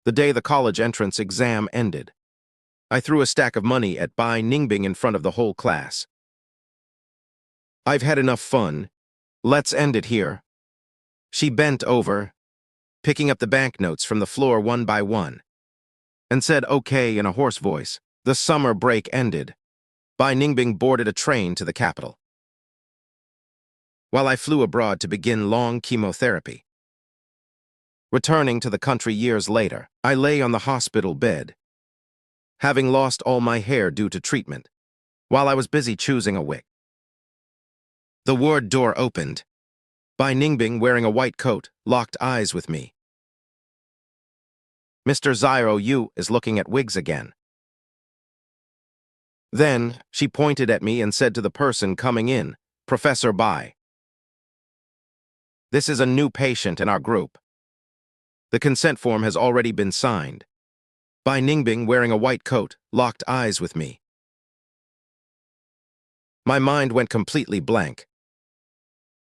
The day the college entrance exam ended, I threw a stack of money at Bai Ningbing in front of the whole class. "I've had enough fun. Let's end it here." She bent over, picking up the banknotes from the floor one by one, and said okay in a hoarse voice. The summer break ended. Bai Ningbing boarded a train to the capital, while I flew abroad to begin long chemotherapy. Returning to the country years later, I lay on the hospital bed, having lost all my hair due to treatment, while I was busy choosing a wig. The ward door opened. Bai Ningbing, wearing a white coat, locked eyes with me. "Mr. Xiao Yu is looking at wigs again." Then, she pointed at me and said to the person coming in, "Professor Bai, this is a new patient in our group. The consent form has already been signed." Bai Ningbing, wearing a white coat, locked eyes with me. My mind went completely blank.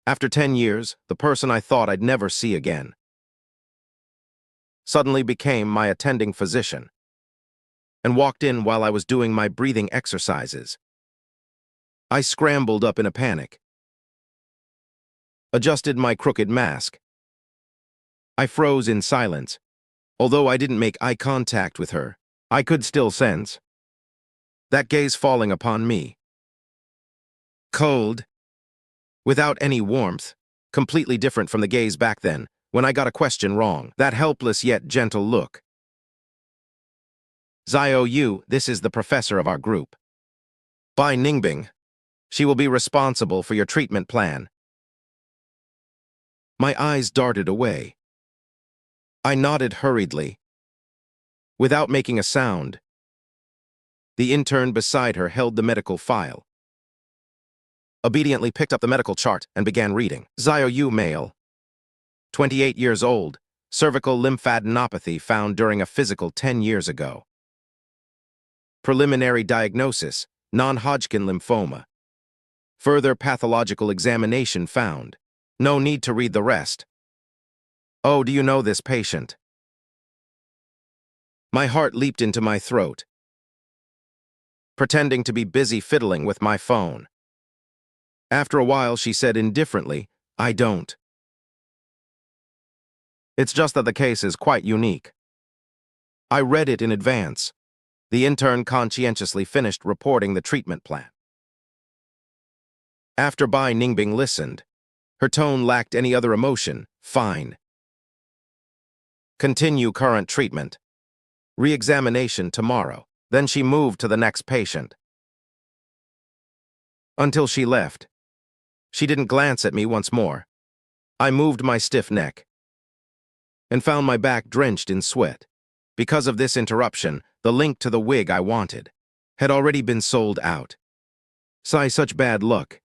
After 10 years, the person I thought I'd never see again suddenly became my attending physician and walked in while I was doing my breathing exercises. I scrambled up in a panic, adjusted my crooked mask. I froze in silence. Although I didn't make eye contact with her, I could still sense that gaze falling upon me. Cold, without any warmth, completely different from the gaze back then, when I got a question wrong, that helpless yet gentle look. "Xiao Yu, this is the professor of our group. Bai Ningbing. She will be responsible for your treatment plan." My eyes darted away. I nodded hurriedly, without making a sound. The intern beside her held the medical file, obediently picked up the medical chart and began reading. "Xiao Yu, male, 28 years old, cervical lymphadenopathy found during a physical 10 years ago. Preliminary diagnosis, Non-Hodgkin lymphoma. Further pathological examination found." No need to read the rest. "Oh, do you know this patient?" My heart leaped into my throat, pretending to be busy fiddling with my phone. After a while, she said indifferently, "I don't. It's just that the case is quite unique." I read it in advance. The intern conscientiously finished reporting the treatment plan. After Bai Ningbing listened, her tone lacked any other emotion. "Fine. Continue current treatment. Re-examination tomorrow." Then she moved to the next patient. Until she left, she didn't glance at me once more. I moved my stiff neck and found my back drenched in sweat. Because of this interruption, the link to the wig I wanted had already been sold out. Sigh, such bad luck.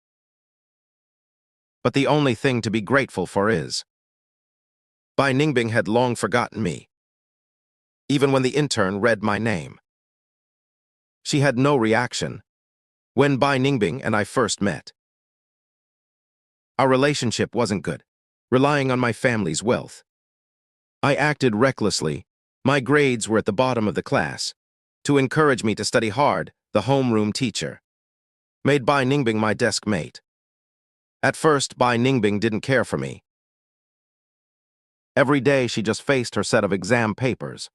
But the only thing to be grateful for is Bai Ningbing had long forgotten me, even when the intern read my name. She had no reaction when Bai Ningbing and I first met. Our relationship wasn't good, relying on my family's wealth. I acted recklessly. My grades were at the bottom of the class. To encourage me to study hard, the homeroom teacher made Bai Ningbing my desk mate. At first, Bai Ningbing didn't care for me. Every day, she just faced her set of exam papers,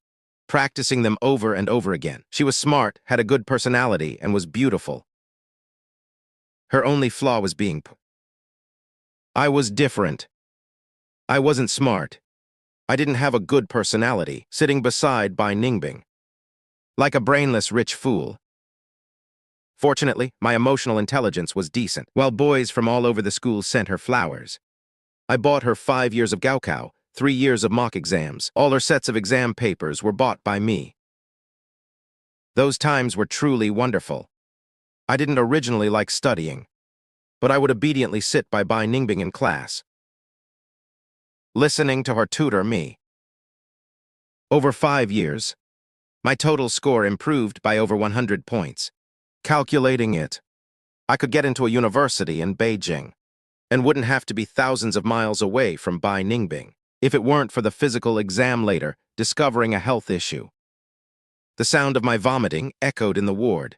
practicing them over and over again. She was smart, had a good personality, and was beautiful. Her only flaw was being I was different. I wasn't smart. I didn't have a good personality, sitting beside Bai Ningbing, like a brainless rich fool. Fortunately, my emotional intelligence was decent. While boys from all over the school sent her flowers, I bought her 5 years of gaokao, 3 years of mock exams. All her sets of exam papers were bought by me. Those times were truly wonderful. I didn't originally like studying, but I would obediently sit by Bai Ningbing in class, listening to her tutor me. Over 5 years, my total score improved by over 100 points. Calculating it, I could get into a university in Beijing and wouldn't have to be thousands of miles away from Bai Ningbing. If it weren't for the physical exam later, discovering a health issue. The sound of my vomiting echoed in the ward.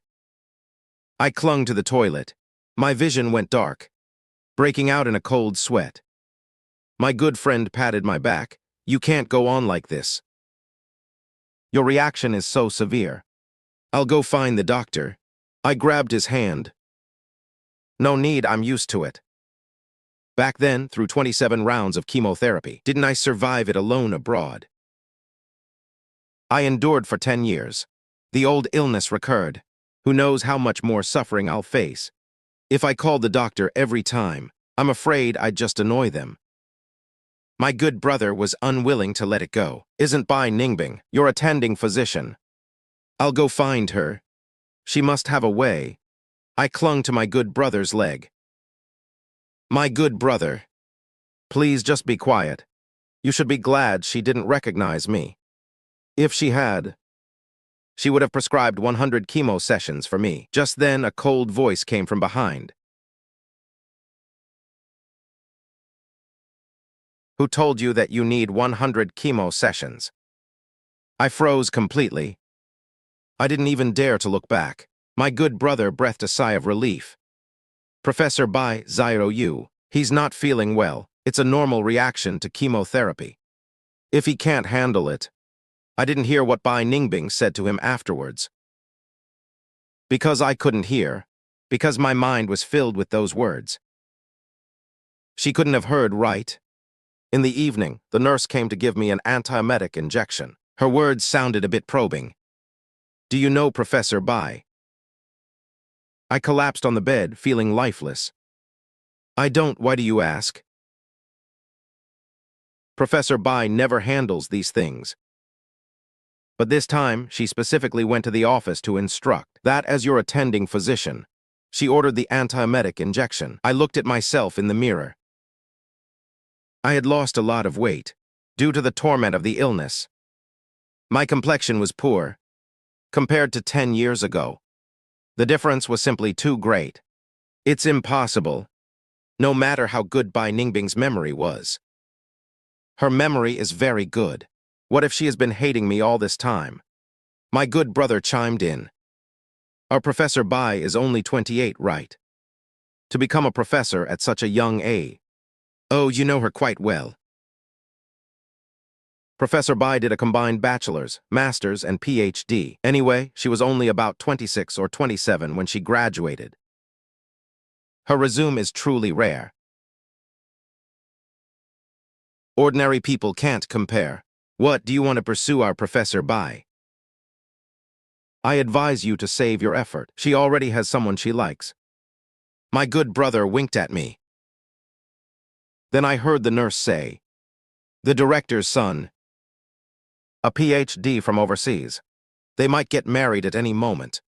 I clung to the toilet. My vision went dark, breaking out in a cold sweat. My good friend patted my back. "You can't go on like this. Your reaction is so severe. I'll go find the doctor." I grabbed his hand. "No need, I'm used to it. Back then, through 27 rounds of chemotherapy, didn't I survive it alone abroad? I endured for 10 years. The old illness recurred. Who knows how much more suffering I'll face? If I called the doctor every time, I'm afraid I'd just annoy them." My good brother was unwilling to let it go. "Isn't Bai Ningbing, your attending physician? I'll go find her. She must have a way." I clung to my good brother's leg. "My good brother, please just be quiet. You should be glad she didn't recognize me. If she had, she would have prescribed 100 chemo sessions for me." Just then, a cold voice came from behind. "Who told you that you need 100 chemo sessions?" I froze completely. I didn't even dare to look back. My good brother breathed a sigh of relief. "Professor Bai, Xiao Yu, he's not feeling well. It's a normal reaction to chemotherapy. If he can't handle it." I didn't hear what Bai Ningbing said to him afterwards. Because I couldn't hear, because my mind was filled with those words. She couldn't have heard right. In the evening, the nurse came to give me an antiemetic injection. Her words sounded a bit probing. "Do you know Professor Bai?" I collapsed on the bed, feeling lifeless. "I don't, why do you ask?" Professor Bai never handles these things. But this time, she specifically went to the office to instruct that as your attending physician, she ordered the antiemetic injection. I looked at myself in the mirror. I had lost a lot of weight, due to the torment of the illness. My complexion was poor, compared to 10 years ago. The difference was simply too great. It's impossible, no matter how good Bai Ningbing's memory was. Her memory is very good. What if she has been hating me all this time? My good brother chimed in. "Our Professor Bai is only 28, right? To become a professor at such a young age. Oh, you know her quite well." Professor Bai did a combined bachelor's, master's, and PhD. Anyway, she was only about 26 or 27 when she graduated. Her resume is truly rare. Ordinary people can't compare. What, do you want to pursue our Professor Bai? I advise you to save your effort. She already has someone she likes. My good brother winked at me. Then I heard the nurse say, "The director's son. A PhD from overseas. They might get married at any moment."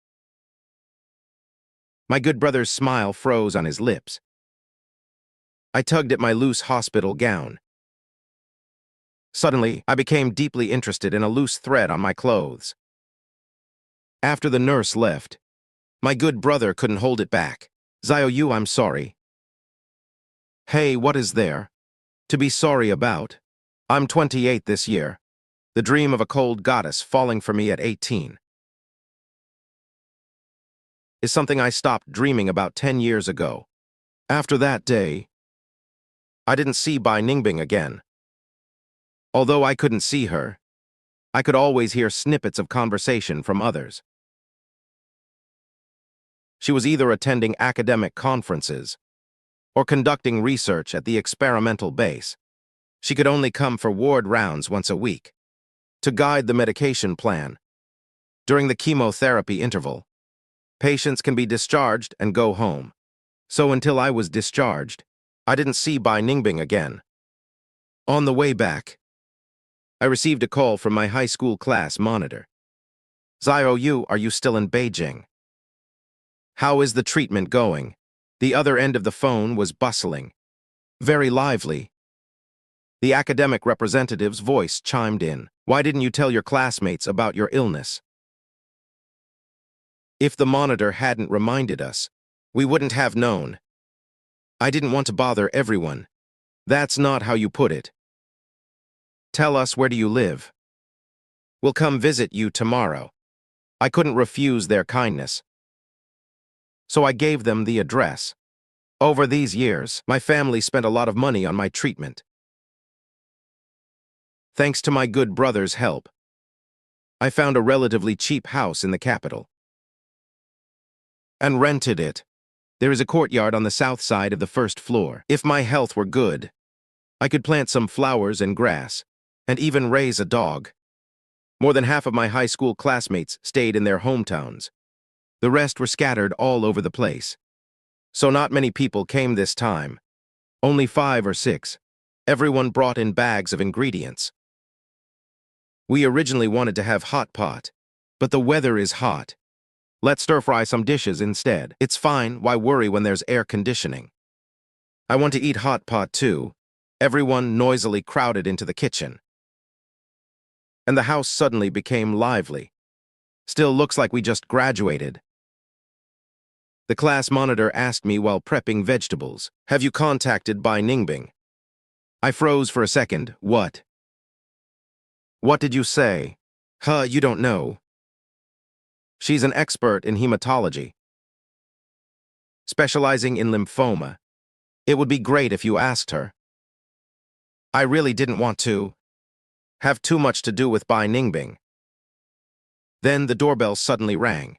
My good brother's smile froze on his lips. I tugged at my loose hospital gown. Suddenly, I became deeply interested in a loose thread on my clothes. After the nurse left, my good brother couldn't hold it back. "Xiao Yu, I'm sorry." "Hey, what is there to be sorry about? I'm 28 this year. The dream of a cold goddess falling for me at 18 is something I stopped dreaming about 10 years ago. After that day, I didn't see Bai Ningbing again. Although I couldn't see her, I could always hear snippets of conversation from others. She was either attending academic conferences or conducting research at the experimental base. She could only come for ward rounds once a week to guide the medication plan. During the chemotherapy interval, patients can be discharged and go home. So until I was discharged, I didn't see Bai Ningbing again. On the way back, I received a call from my high school class monitor. "Xiao Yu, are you still in Beijing? How is the treatment going?" The other end of the phone was bustling, very lively. The academic representative's voice chimed in. "Why didn't you tell your classmates about your illness?" If the monitor hadn't reminded us, we wouldn't have known. I didn't want to bother everyone. "That's not how you put it. Tell us, where do you live?" will come visit you tomorrow. I couldn't refuse their kindness, so I gave them the address. Over these years, my family spent a lot of money on my treatment. Thanks to my good brother's help, I found a relatively cheap house in the capital and rented it. There is a courtyard on the south side of the first floor. If my health were good, I could plant some flowers and grass, and even raise a dog. More than half of my high school classmates stayed in their hometowns. The rest were scattered all over the place. So not many people came this time. Only 5 or 6. Everyone brought in bags of ingredients. We originally wanted to have hot pot, but the weather is hot. Let's stir-fry some dishes instead. It's fine, why worry when there's air conditioning? I want to eat hot pot too. Everyone noisily crowded into the kitchen. And the house suddenly became lively. Still looks like we just graduated. The class monitor asked me while prepping vegetables, "Have you contacted Bai Ningbing?" I froze for a second. What? What did you say? You don't know. She's an expert in hematology, specializing in lymphoma. It would be great if you asked her. I really didn't want to have too much to do with Bai Ningbing. Then the doorbell suddenly rang.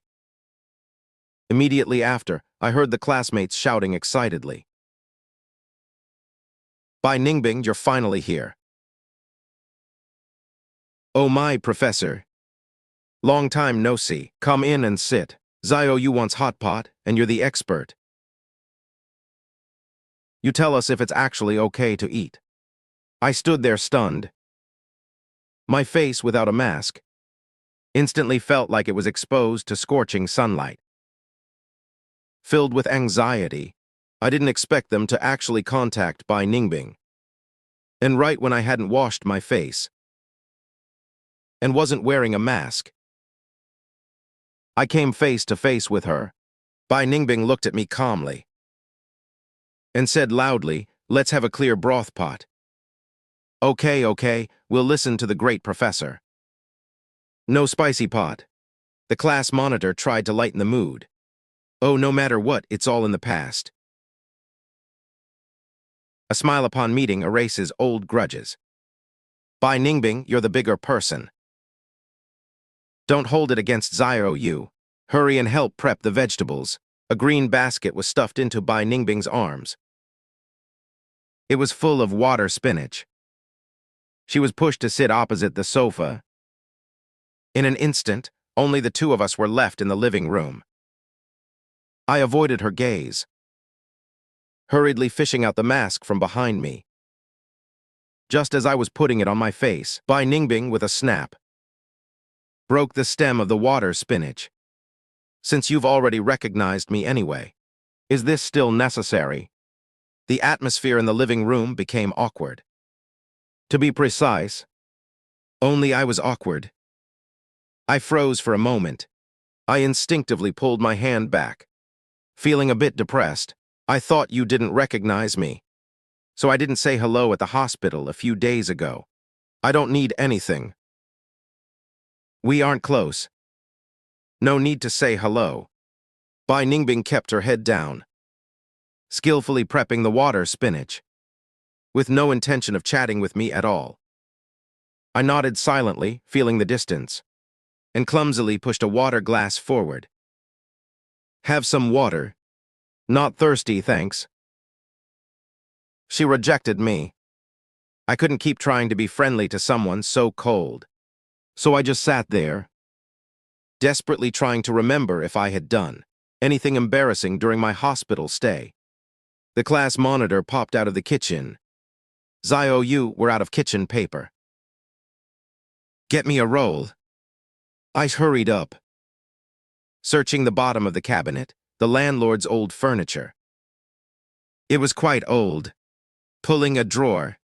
Immediately after, I heard the classmates shouting excitedly. "Bai Ningbing, you're finally here." "Oh my, Professor. Long time no see. Come in and sit. Xiao Yu wants hot pot, and you're the expert. You tell us if it's actually okay to eat." I stood there stunned. My face without a mask instantly felt like it was exposed to scorching sunlight. Filled with anxiety, I didn't expect them to actually contact Bai Ningbing. And right when I hadn't washed my face and wasn't wearing a mask, I came face to face with her. Bai Ningbing looked at me calmly and said loudly, "Let's have a clear broth pot." Okay, we'll listen to the great professor. No spicy pot. The class monitor tried to lighten the mood. Oh, no matter what, it's all in the past. A smile upon meeting erases old grudges. Bai Ningbing, you're the bigger person. Don't hold it against Xiao Yu. Hurry and help prep the vegetables. A green basket was stuffed into Bai Ningbing's arms. It was full of water spinach. She was pushed to sit opposite the sofa. In an instant, only the two of us were left in the living room. I avoided her gaze, hurriedly fishing out the mask from behind me. Just as I was putting it on my face, Bai Ningbing, with a snap, broke the stem of the water spinach. "Since you've already recognized me anyway, is this still necessary?" The atmosphere in the living room became awkward. To be precise, only I was awkward. I froze for a moment. I instinctively pulled my hand back. Feeling a bit depressed, "I thought you didn't recognize me, so I didn't say hello at the hospital a few days ago. I don't need anything. We aren't close. No need to say hello." Bai Ningbing kept her head down, skillfully prepping the water spinach, with no intention of chatting with me at all. I nodded silently, feeling the distance, and clumsily pushed a water glass forward. "Have some water." "Not thirsty, thanks." She rejected me. I couldn't keep trying to be friendly to someone so cold. So I just sat there, desperately trying to remember if I had done anything embarrassing during my hospital stay. The class monitor popped out of the kitchen. "Xiao Yu, we're out of kitchen paper. Get me a roll." I hurried up, searching the bottom of the cabinet, the landlord's old furniture. It was quite old. Pulling a drawer,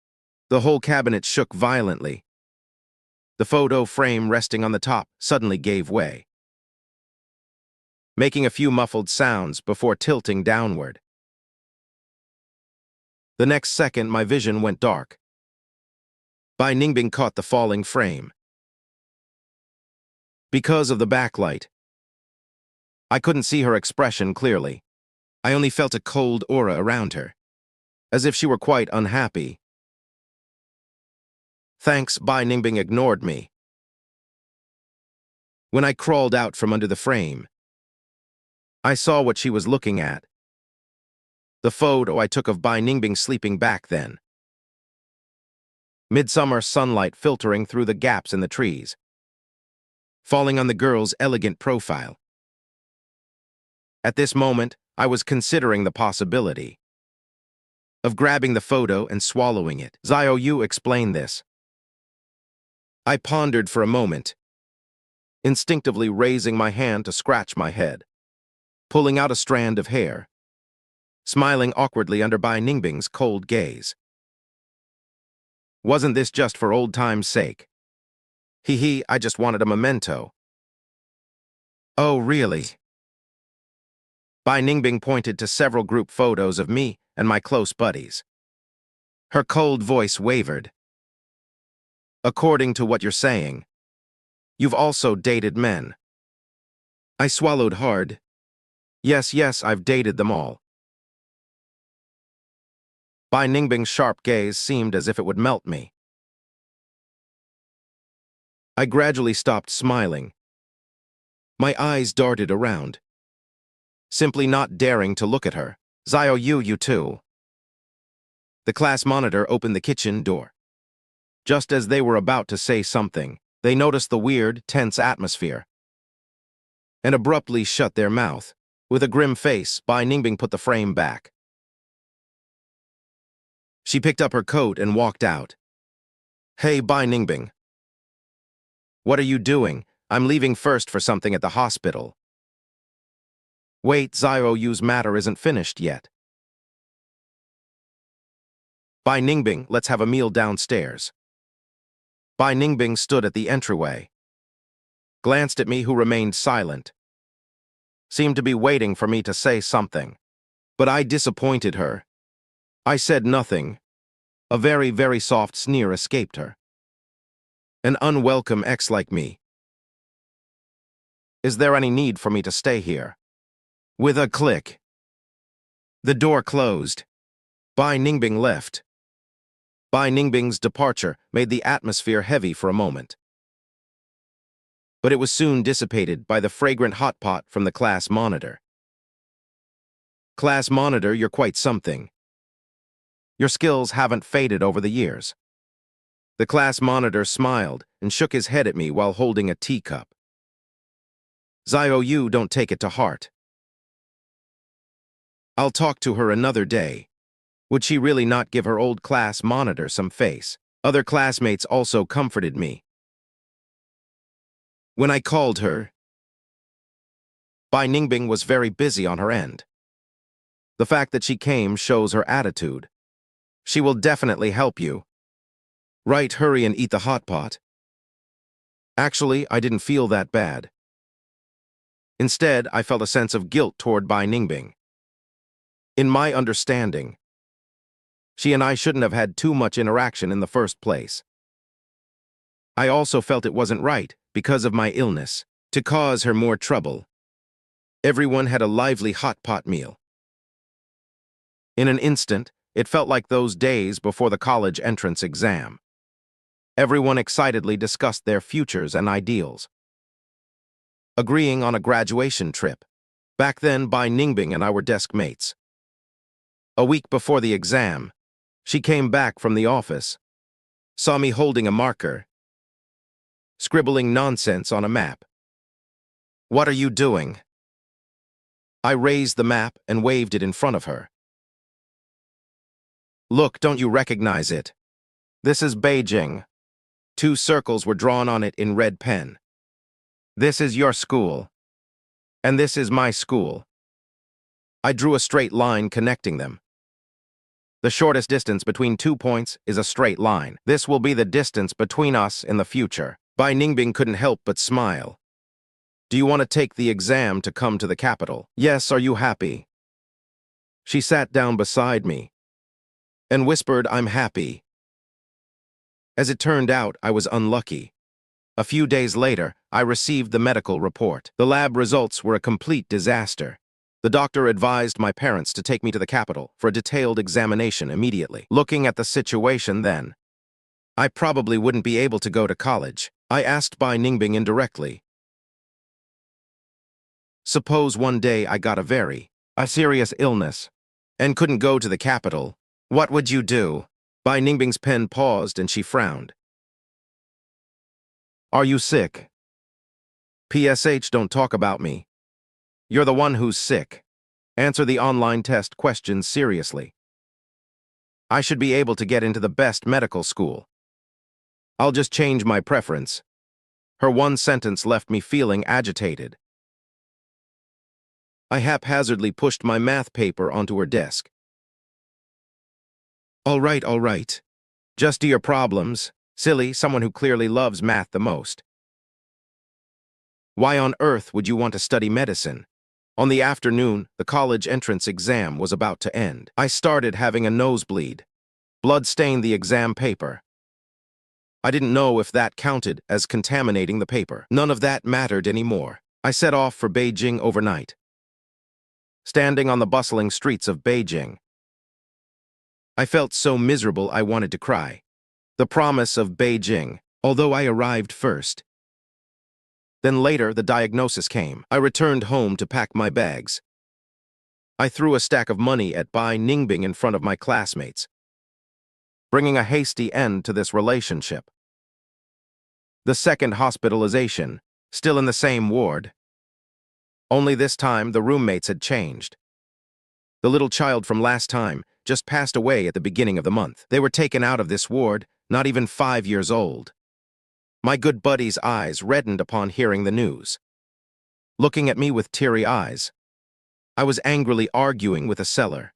the whole cabinet shook violently. The photo frame resting on the top suddenly gave way, making a few muffled sounds before tilting downward. The next second, my vision went dark. Bai Ningbing caught the falling frame. Because of the backlight, I couldn't see her expression clearly. I only felt a cold aura around her, as if she were quite unhappy. Thanks, Bai Ningbing ignored me. When I crawled out from under the frame, I saw what she was looking at. The photo I took of Bai Ningbing sleeping back then. Midsummer sunlight filtering through the gaps in the trees, falling on the girl's elegant profile. At this moment, I was considering the possibility of grabbing the photo and swallowing it. Xiao Yu explained this. I pondered for a moment, instinctively raising my hand to scratch my head, pulling out a strand of hair, smiling awkwardly under Bai Ningbing's cold gaze. Wasn't this just for old time's sake? Hee, I just wanted a memento. Oh, really? Bai Ningbing pointed to several group photos of me and my close buddies. Her cold voice wavered. According to what you're saying, you've also dated men. I swallowed hard. Yes, I've dated them all. Bai Ningbing's sharp gaze seemed as if it would melt me. I gradually stopped smiling. My eyes darted around, simply not daring to look at her. Xiao Yu, you too. The class monitor opened the kitchen door. Just as they were about to say something, they noticed the weird, tense atmosphere and abruptly shut their mouth. With a grim face, Bai Ningbing put the frame back. She picked up her coat and walked out. Hey, Bai Ningbing. What are you doing? I'm leaving first for something at the hospital. Wait, Xiao Yu's matter isn't finished yet. Bai Ningbing, let's have a meal downstairs. Bai Ningbing stood at the entryway, glanced at me, who remained silent, seemed to be waiting for me to say something. But I disappointed her. I said nothing. A very, very soft sneer escaped her. An unwelcome ex like me. Is there any need for me to stay here? With a click, the door closed. Bai Ningbing left. Bai Ningbing's departure made the atmosphere heavy for a moment, but it was soon dissipated by the fragrant hot pot from the class monitor. Class monitor, you're quite something. Your skills haven't faded over the years. The class monitor smiled and shook his head at me while holding a teacup. Xiao Yu, don't take it to heart. I'll talk to her another day. Would she really not give her old class monitor some face? Other classmates also comforted me. When I called her, Bai Ningbing was very busy on her end. The fact that she came shows her attitude. She will definitely help you. Right, hurry and eat the hot pot. Actually, I didn't feel that bad. Instead, I felt a sense of guilt toward Bai Ningbing. In my understanding, she and I shouldn't have had too much interaction in the first place. I also felt it wasn't right, because of my illness, to cause her more trouble. Everyone had a lively hot pot meal. In an instant, it felt like those days before the college entrance exam. Everyone excitedly discussed their futures and ideals, agreeing on a graduation trip. Back then, Bai Ningbing and I were desk mates. A week before the exam, she came back from the office, saw me holding a marker, scribbling nonsense on a map. What are you doing? I raised the map and waved it in front of her. Look, don't you recognize it? This is Beijing. 2 circles were drawn on it in red pen. This is your school, and this is my school. I drew a straight line connecting them. The shortest distance between 2 points is a straight line. This will be the distance between us in the future. Bai Ningbing couldn't help but smile. Do you want to take the exam to come to the capital? Yes, are you happy? She sat down beside me and whispered, I'm happy. As it turned out, I was unlucky. A few days later, I received the medical report. The lab results were a complete disaster. The doctor advised my parents to take me to the capital for a detailed examination immediately. Looking at the situation then, I probably wouldn't be able to go to college. I asked Bai Ningbing indirectly. Suppose one day I got a serious illness and couldn't go to the capital. What would you do? Bai Ningbing's pen paused and she frowned. Are you sick? PSH, don't talk about me. You're the one who's sick. Answer the online test questions seriously. I should be able to get into the best medical school. I'll just change my preference. Her one sentence left me feeling agitated. I haphazardly pushed my math paper onto her desk. All right. Just do your problems. Silly, someone who clearly loves math the most. Why on earth would you want to study medicine? On the afternoon, the college entrance exam was about to end. I started having a nosebleed. Blood stained the exam paper. I didn't know if that counted as contaminating the paper. None of that mattered anymore. I set off for Beijing overnight. Standing on the bustling streets of Beijing, I felt so miserable I wanted to cry. The promise of Beijing, although I arrived first. Then later, the diagnosis came. I returned home to pack my bags. I threw a stack of money at Bai Ningbing in front of my classmates, bringing a hasty end to this relationship. The second hospitalization, still in the same ward. Only this time, the roommates had changed. The little child from last time just passed away at the beginning of the month. They were taken out of this ward, not even 5 years old. My good buddy's eyes reddened upon hearing the news. Looking at me with teary eyes, I was angrily arguing with a seller.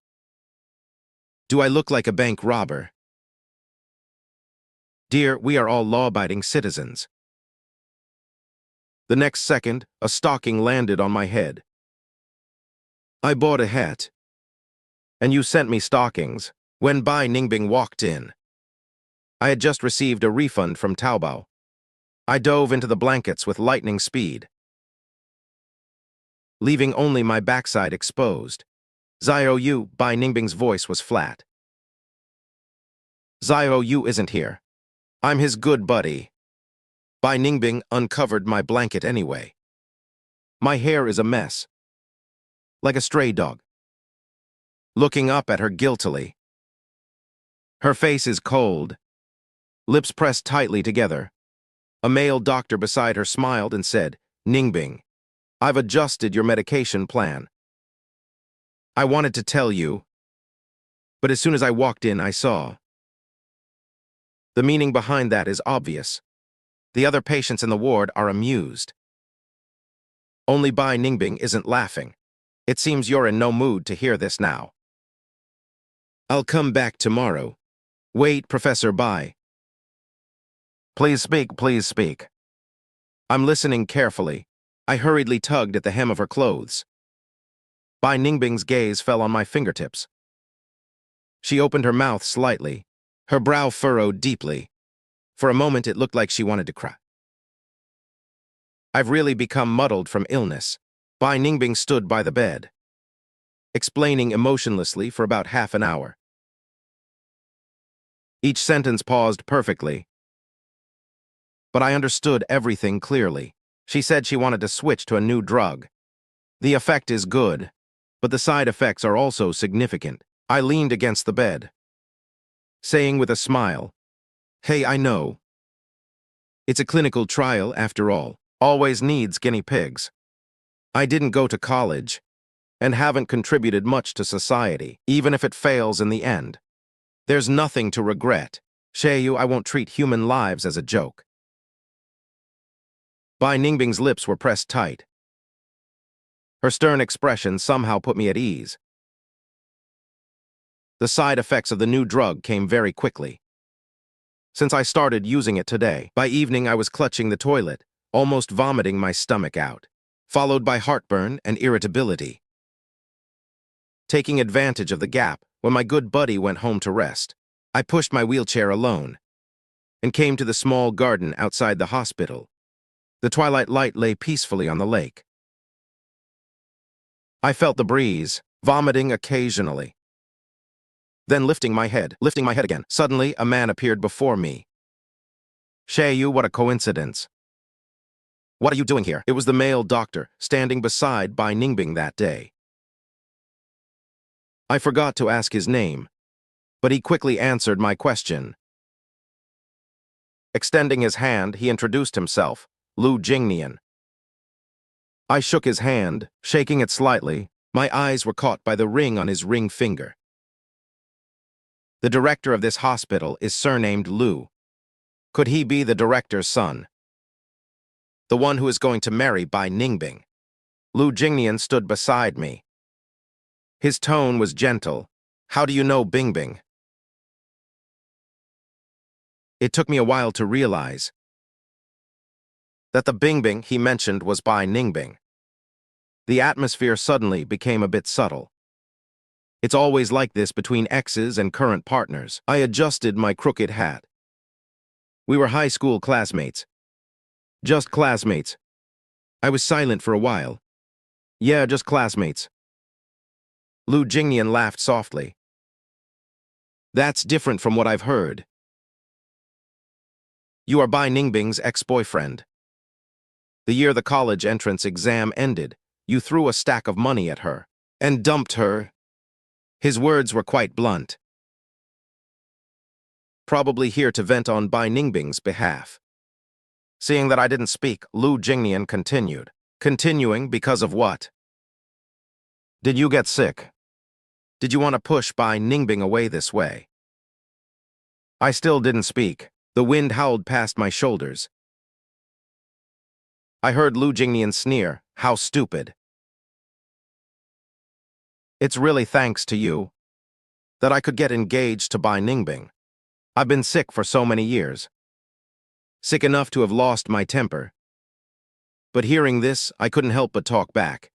Do I look like a bank robber? Dear, we are all law-abiding citizens. The next second, a stocking landed on my head. I bought a hat. And you sent me stockings. When Bai Ningbing walked in, I had just received a refund from Taobao. I dove into the blankets with lightning speed, leaving only my backside exposed. Xiao Yu, Bai Ningbing's voice was flat. Xiao Yu isn't here. I'm his good buddy. Bai Ningbing uncovered my blanket anyway. My hair is a mess, like a stray dog. Looking up at her guiltily. Her face is cold, lips pressed tightly together. A male doctor beside her smiled and said, Ningbing, I've adjusted your medication plan. I wanted to tell you, but as soon as I walked in, I saw. The meaning behind that is obvious. The other patients in the ward are amused. Only Bai Ningbing isn't laughing. It seems you're in no mood to hear this now. I'll come back tomorrow. Wait, Professor Bai. Please speak. I'm listening carefully. I hurriedly tugged at the hem of her clothes. Bai Ningbing's gaze fell on my fingertips. She opened her mouth slightly, her brow furrowed deeply. For a moment, it looked like she wanted to cry. I've really become muddled from illness. Bai Ningbing stood by the bed, explaining emotionlessly for about half an hour. Each sentence paused perfectly, but I understood everything clearly. She said she wanted to switch to a new drug. The effect is good, but the side effects are also significant. I leaned against the bed, saying with a smile, Hey, I know. It's a clinical trial, after all. Always needs guinea pigs. I didn't go to college, and haven't contributed much to society, even if it fails in the end. There's nothing to regret. Xiao Yu, I won't treat human lives as a joke. Bai Ningbing's lips were pressed tight. Her stern expression somehow put me at ease. The side effects of the new drug came very quickly. Since I started using it today, by evening I was clutching the toilet, almost vomiting my stomach out, followed by heartburn and irritability. Taking advantage of the gap, when my good buddy went home to rest, I pushed my wheelchair alone and came to the small garden outside the hospital. The twilight light lay peacefully on the lake. I felt the breeze, vomiting occasionally. Then lifting my head again. Suddenly, a man appeared before me. Xiao Yu, what a coincidence. What are you doing here? It was the male doctor, standing beside Bai Ningbing that day. I forgot to ask his name, but he quickly answered my question. Extending his hand, he introduced himself, Lu Jingnian. I shook his hand, shaking it slightly. My eyes were caught by the ring on his ring finger. The director of this hospital is surnamed Lu. Could he be the director's son? The one who is going to marry Bai Ningbing? Lu Jingnian stood beside me. His tone was gentle. How do you know Bingbing? It took me a while to realize that the Bingbing he mentioned was Bai Ningbing. The atmosphere suddenly became a bit subtle. It's always like this between exes and current partners. I adjusted my crooked hat. We were high school classmates. Just classmates. I was silent for a while. Yeah, just classmates. Lu Jingnian laughed softly. That's different from what I've heard. You are Bai Ningbing's ex-boyfriend. The year the college entrance exam ended, you threw a stack of money at her and dumped her. His words were quite blunt. Probably here to vent on Bai Ningbing's behalf. Seeing that I didn't speak, Lu Jingnian continued. Continuing because of what? Did you get sick? Did you want to push Bai Ningbing away this way? I still didn't speak. The wind howled past my shoulders. I heard Lu Jingnian sneer. How stupid. It's really thanks to you that I could get engaged to Bai Ningbing. I've been sick for so many years. Sick enough to have lost my temper. But hearing this, I couldn't help but talk back.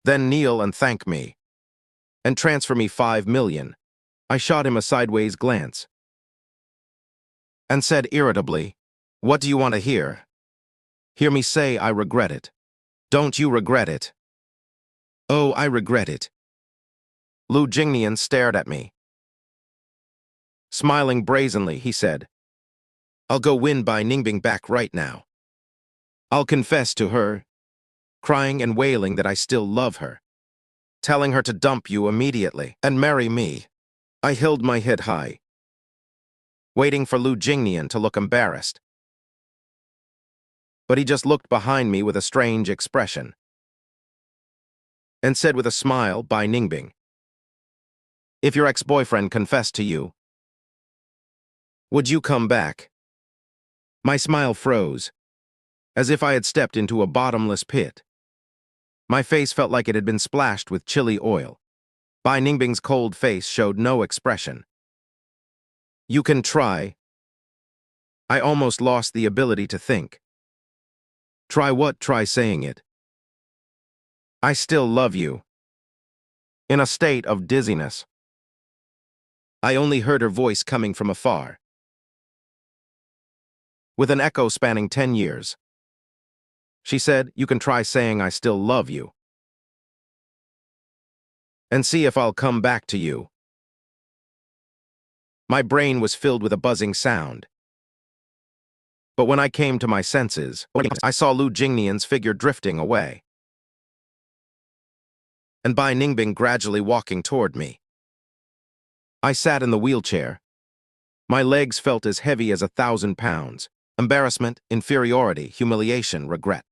Then kneel and thank me. And transfer me 5 million. I shot him a sideways glance. And said irritably, what do you want to hear? Hear me say I regret it. Don't you regret it? Oh, I regret it. Lu Jingnian stared at me. Smiling brazenly, he said, I'll go win Bai Ningbing back right now. I'll confess to her, crying and wailing that I still love her, telling her to dump you immediately and marry me. I held my head high, waiting for Lu Jingnian to look embarrassed. But he just looked behind me with a strange expression and said with a smile, Bai Ningbing, if your ex-boyfriend confessed to you, would you come back? My smile froze, as if I had stepped into a bottomless pit. My face felt like it had been splashed with chili oil. Bai Ningbing's cold face showed no expression. You can try. I almost lost the ability to think. Try what? Try saying it. I still love you. In a state of dizziness. I only heard her voice coming from afar, with an echo spanning 10 years. She said, you can try saying I still love you. And see if I'll come back to you. My brain was filled with a buzzing sound. But when I came to my senses, I saw Lu Jingnian's figure drifting away, and Bai Ningbing gradually walking toward me. I sat in the wheelchair. My legs felt as heavy as 1,000 pounds. Embarrassment, inferiority, humiliation, regret.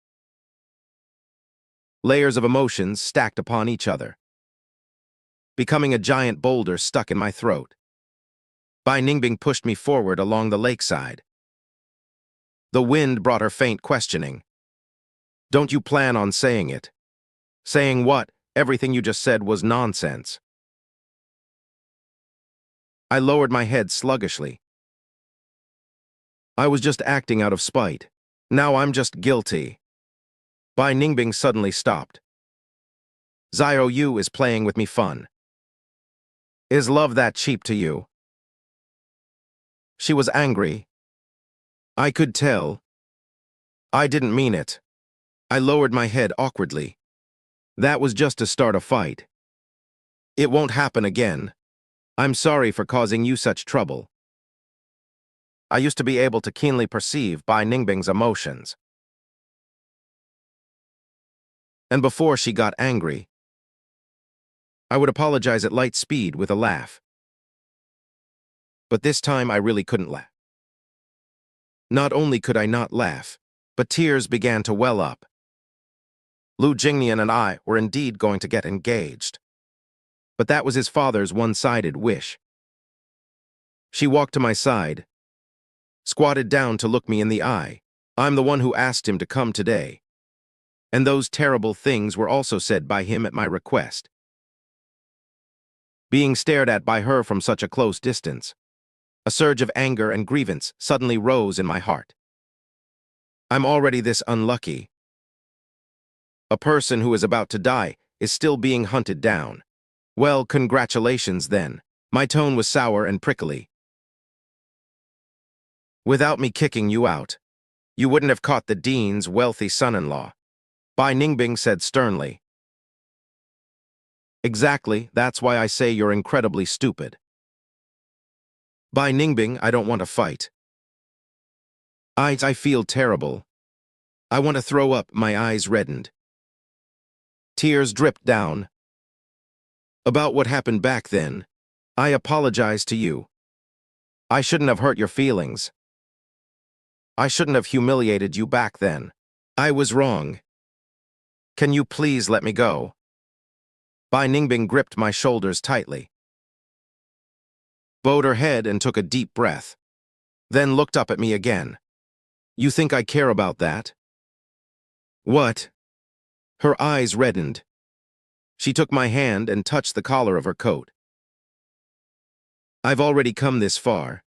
Layers of emotions stacked upon each other, becoming a giant boulder stuck in my throat. Bai Ningbing pushed me forward along the lakeside. The wind brought her faint questioning. Don't you plan on saying it? Saying what? Everything you just said was nonsense. I lowered my head sluggishly. I was just acting out of spite. Now I'm just guilty. Bai Ningbing suddenly stopped. Xiao Yu is playing with me fun. Is love that cheap to you? She was angry. I could tell. I didn't mean it. I lowered my head awkwardly. That was just to start a fight. It won't happen again. I'm sorry for causing you such trouble. I used to be able to keenly perceive Bai Ningbing's emotions. And before she got angry, I would apologize at light speed with a laugh. But this time I really couldn't laugh. Not only could I not laugh, but tears began to well up. Lu Jingnian and I were indeed going to get engaged. But that was his father's one-sided wish. She walked to my side, squatted down to look me in the eye. I'm the one who asked him to come today. And those terrible things were also said by him at my request. Being stared at by her from such a close distance, a surge of anger and grievance suddenly rose in my heart. I'm already this unlucky. A person who is about to die is still being hunted down. Well, congratulations then. My tone was sour and prickly. Without me kicking you out, you wouldn't have caught the dean's wealthy son-in-law, Bai Ningbing said sternly. Exactly, that's why I say you're incredibly stupid. Bai Ningbing, I don't want to fight. I feel terrible. I want to throw up, my eyes reddened. Tears dripped down. About what happened back then, I apologize to you. I shouldn't have hurt your feelings. I shouldn't have humiliated you back then. I was wrong. Can you please let me go? Bai Ningbing gripped my shoulders tightly, bowed her head and took a deep breath, then looked up at me again. You think I care about that? What? Her eyes reddened. She took my hand and touched the collar of her coat. I've already come this far.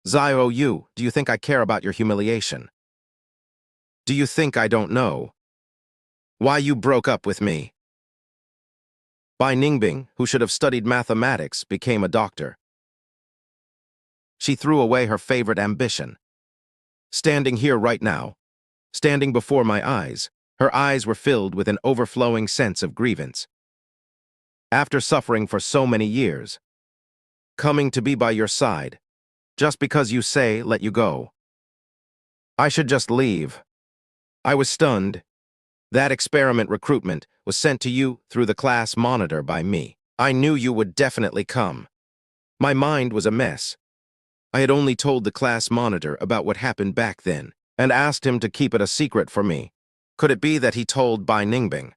Xiao Yu, do you think I care about your humiliation? Do you think I don't know why you broke up with me? Bai Ningbing, who should have studied mathematics, became a doctor. She threw away her favorite ambition. Standing here right now, standing before my eyes, her eyes were filled with an overflowing sense of grievance. After suffering for so many years, coming to be by your side, just because you say, let you go. I should just leave. I was stunned. That experiment recruitment was sent to you through the class monitor by me. I knew you would definitely come. My mind was a mess. I had only told the class monitor about what happened back then and asked him to keep it a secret for me. Could it be that he told Bai Ningbing?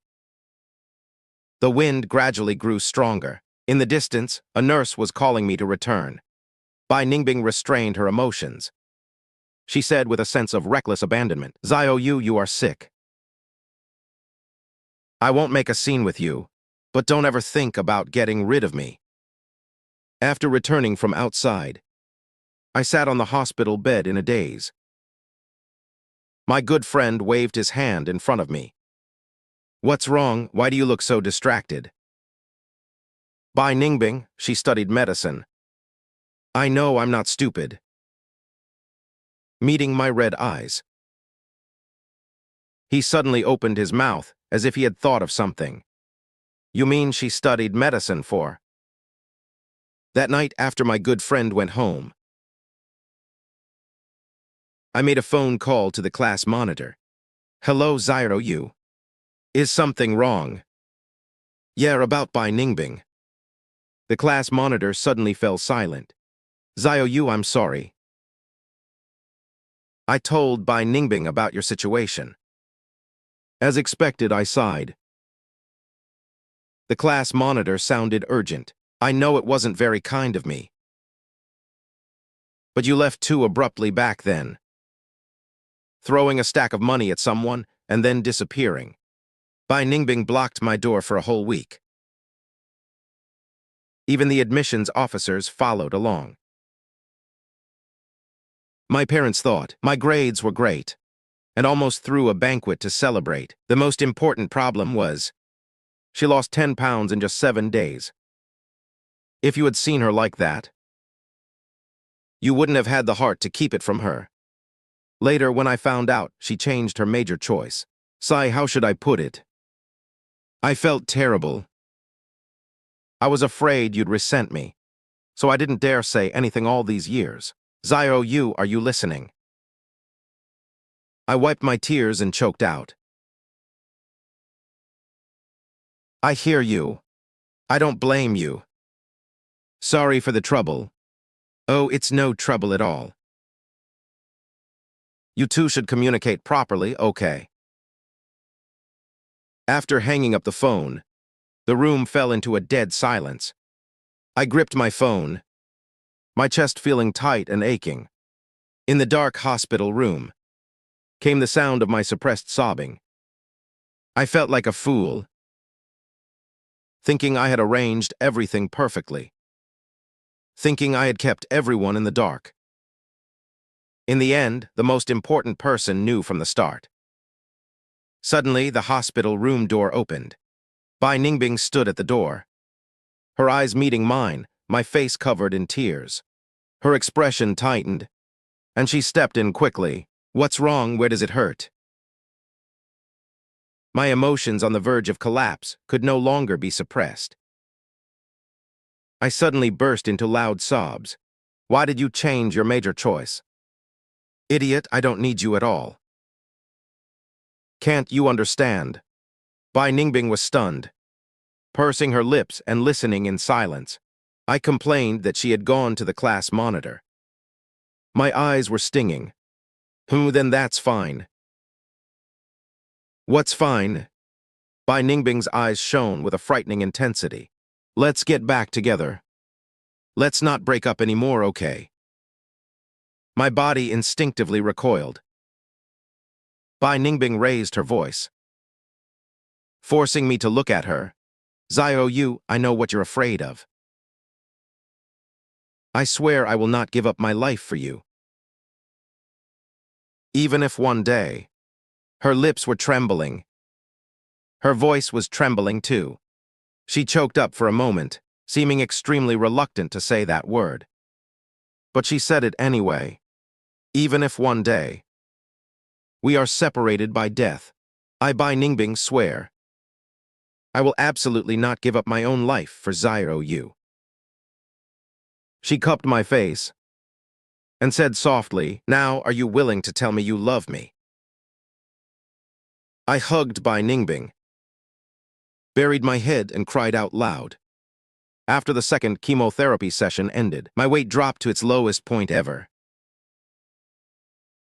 The wind gradually grew stronger. In the distance, a nurse was calling me to return. Bai Ningbing restrained her emotions. She said with a sense of reckless abandonment, Xiao Yu, you are sick. I won't make a scene with you, but don't ever think about getting rid of me. After returning from outside, I sat on the hospital bed in a daze. My good friend waved his hand in front of me. What's wrong? Why do you look so distracted? Bai Ningbing, she studied medicine. I know I'm not stupid. Meeting my red eyes. He suddenly opened his mouth as if he had thought of something. You mean she studied medicine for? That night after my good friend went home, I made a phone call to the class monitor. Hello, Xiao Yu. Is something wrong? Yeah, about Bai Ningbing. The class monitor suddenly fell silent. Xiao Yu, I'm sorry. I told Bai Ningbing about your situation. As expected, I sighed. The class monitor sounded urgent. I know it wasn't very kind of me. But you left too abruptly back then. Throwing a stack of money at someone and then disappearing. Bai Ningbing blocked my door for a whole week. Even the admissions officers followed along. My parents thought my grades were great and almost threw a banquet to celebrate. The most important problem was she lost 10 pounds in just 7 days. If you had seen her like that, you wouldn't have had the heart to keep it from her. Later, when I found out, she changed her major choice. Sigh, how should I put it? I felt terrible. I was afraid you'd resent me, so I didn't dare say anything all these years. Xiao Yu, are you listening? I wiped my tears and choked out. I hear you. I don't blame you. Sorry for the trouble. Oh, it's no trouble at all. You two should communicate properly, okay? After hanging up the phone, the room fell into a dead silence. I gripped my phone, my chest feeling tight and aching. In the dark hospital room came the sound of my suppressed sobbing. I felt like a fool, thinking I had arranged everything perfectly, thinking I had kept everyone in the dark. In the end, the most important person knew from the start. Suddenly, the hospital room door opened. Bai Ningbing stood at the door, her eyes meeting mine, my face covered in tears. Her expression tightened, and she stepped in quickly. What's wrong? Where does it hurt? My emotions on the verge of collapse could no longer be suppressed. I suddenly burst into loud sobs. Why did you change your major choice? Idiot, I don't need you at all. Can't you understand? Bai Ningbing was stunned, pursing her lips and listening in silence. I complained that she had gone to the class monitor. My eyes were stinging. Then that's fine. What's fine? Bai Ningbing's eyes shone with a frightening intensity. Let's get back together. Let's not break up anymore, okay? My body instinctively recoiled. Bai Ningbing raised her voice, forcing me to look at her. Xiao Yu, I know what you're afraid of. I swear I will not give up my life for you. Even if one day. Her lips were trembling. Her voice was trembling too. She choked up for a moment, seeming extremely reluctant to say that word. But she said it anyway. Even if one day. We are separated by death. I, Bai Ningbing, swear. I will absolutely not give up my own life for Xiao Yu. She cupped my face and said softly, now are you willing to tell me you love me? I hugged Bai Ningbing, buried my head and cried out loud. After the second chemotherapy session ended, my weight dropped to its lowest point ever.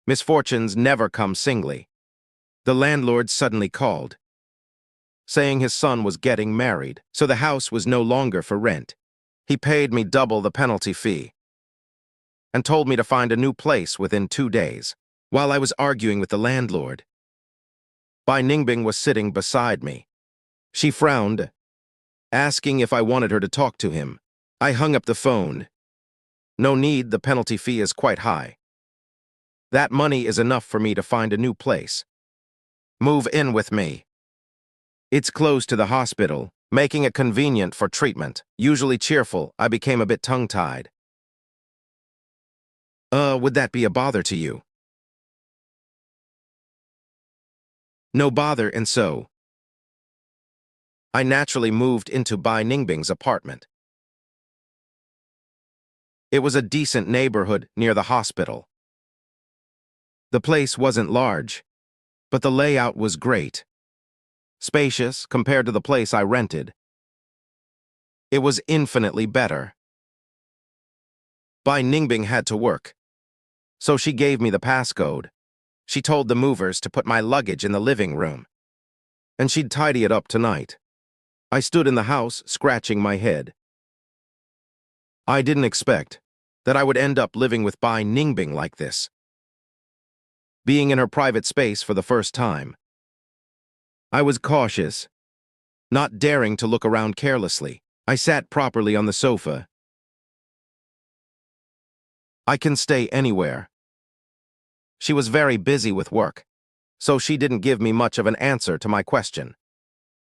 Misfortunes never come singly. The landlord suddenly called, saying his son was getting married, so the house was no longer for rent. He paid me double the penalty fee and told me to find a new place within 2 days. While I was arguing with the landlord, Bai Ningbing was sitting beside me. She frowned, asking if I wanted her to talk to him. I hung up the phone. No need, the penalty fee is quite high. That money is enough for me to find a new place. Move in with me. It's close to the hospital, making it convenient for treatment. Usually cheerful, I became a bit tongue-tied. Would that be a bother to you? No bother, and so I naturally moved into Bai Ningbing's apartment. It was a decent neighborhood near the hospital. The place wasn't large, but the layout was great. Spacious compared to the place I rented. It was infinitely better. Bai Ningbing had to work, so she gave me the passcode. She told the movers to put my luggage in the living room, and she'd tidy it up tonight. I stood in the house, scratching my head. I didn't expect that I would end up living with Bai Ningbing like this. Being in her private space for the first time. I was cautious, not daring to look around carelessly. I sat properly on the sofa. I can stay anywhere. She was very busy with work, so she didn't give me much of an answer to my question.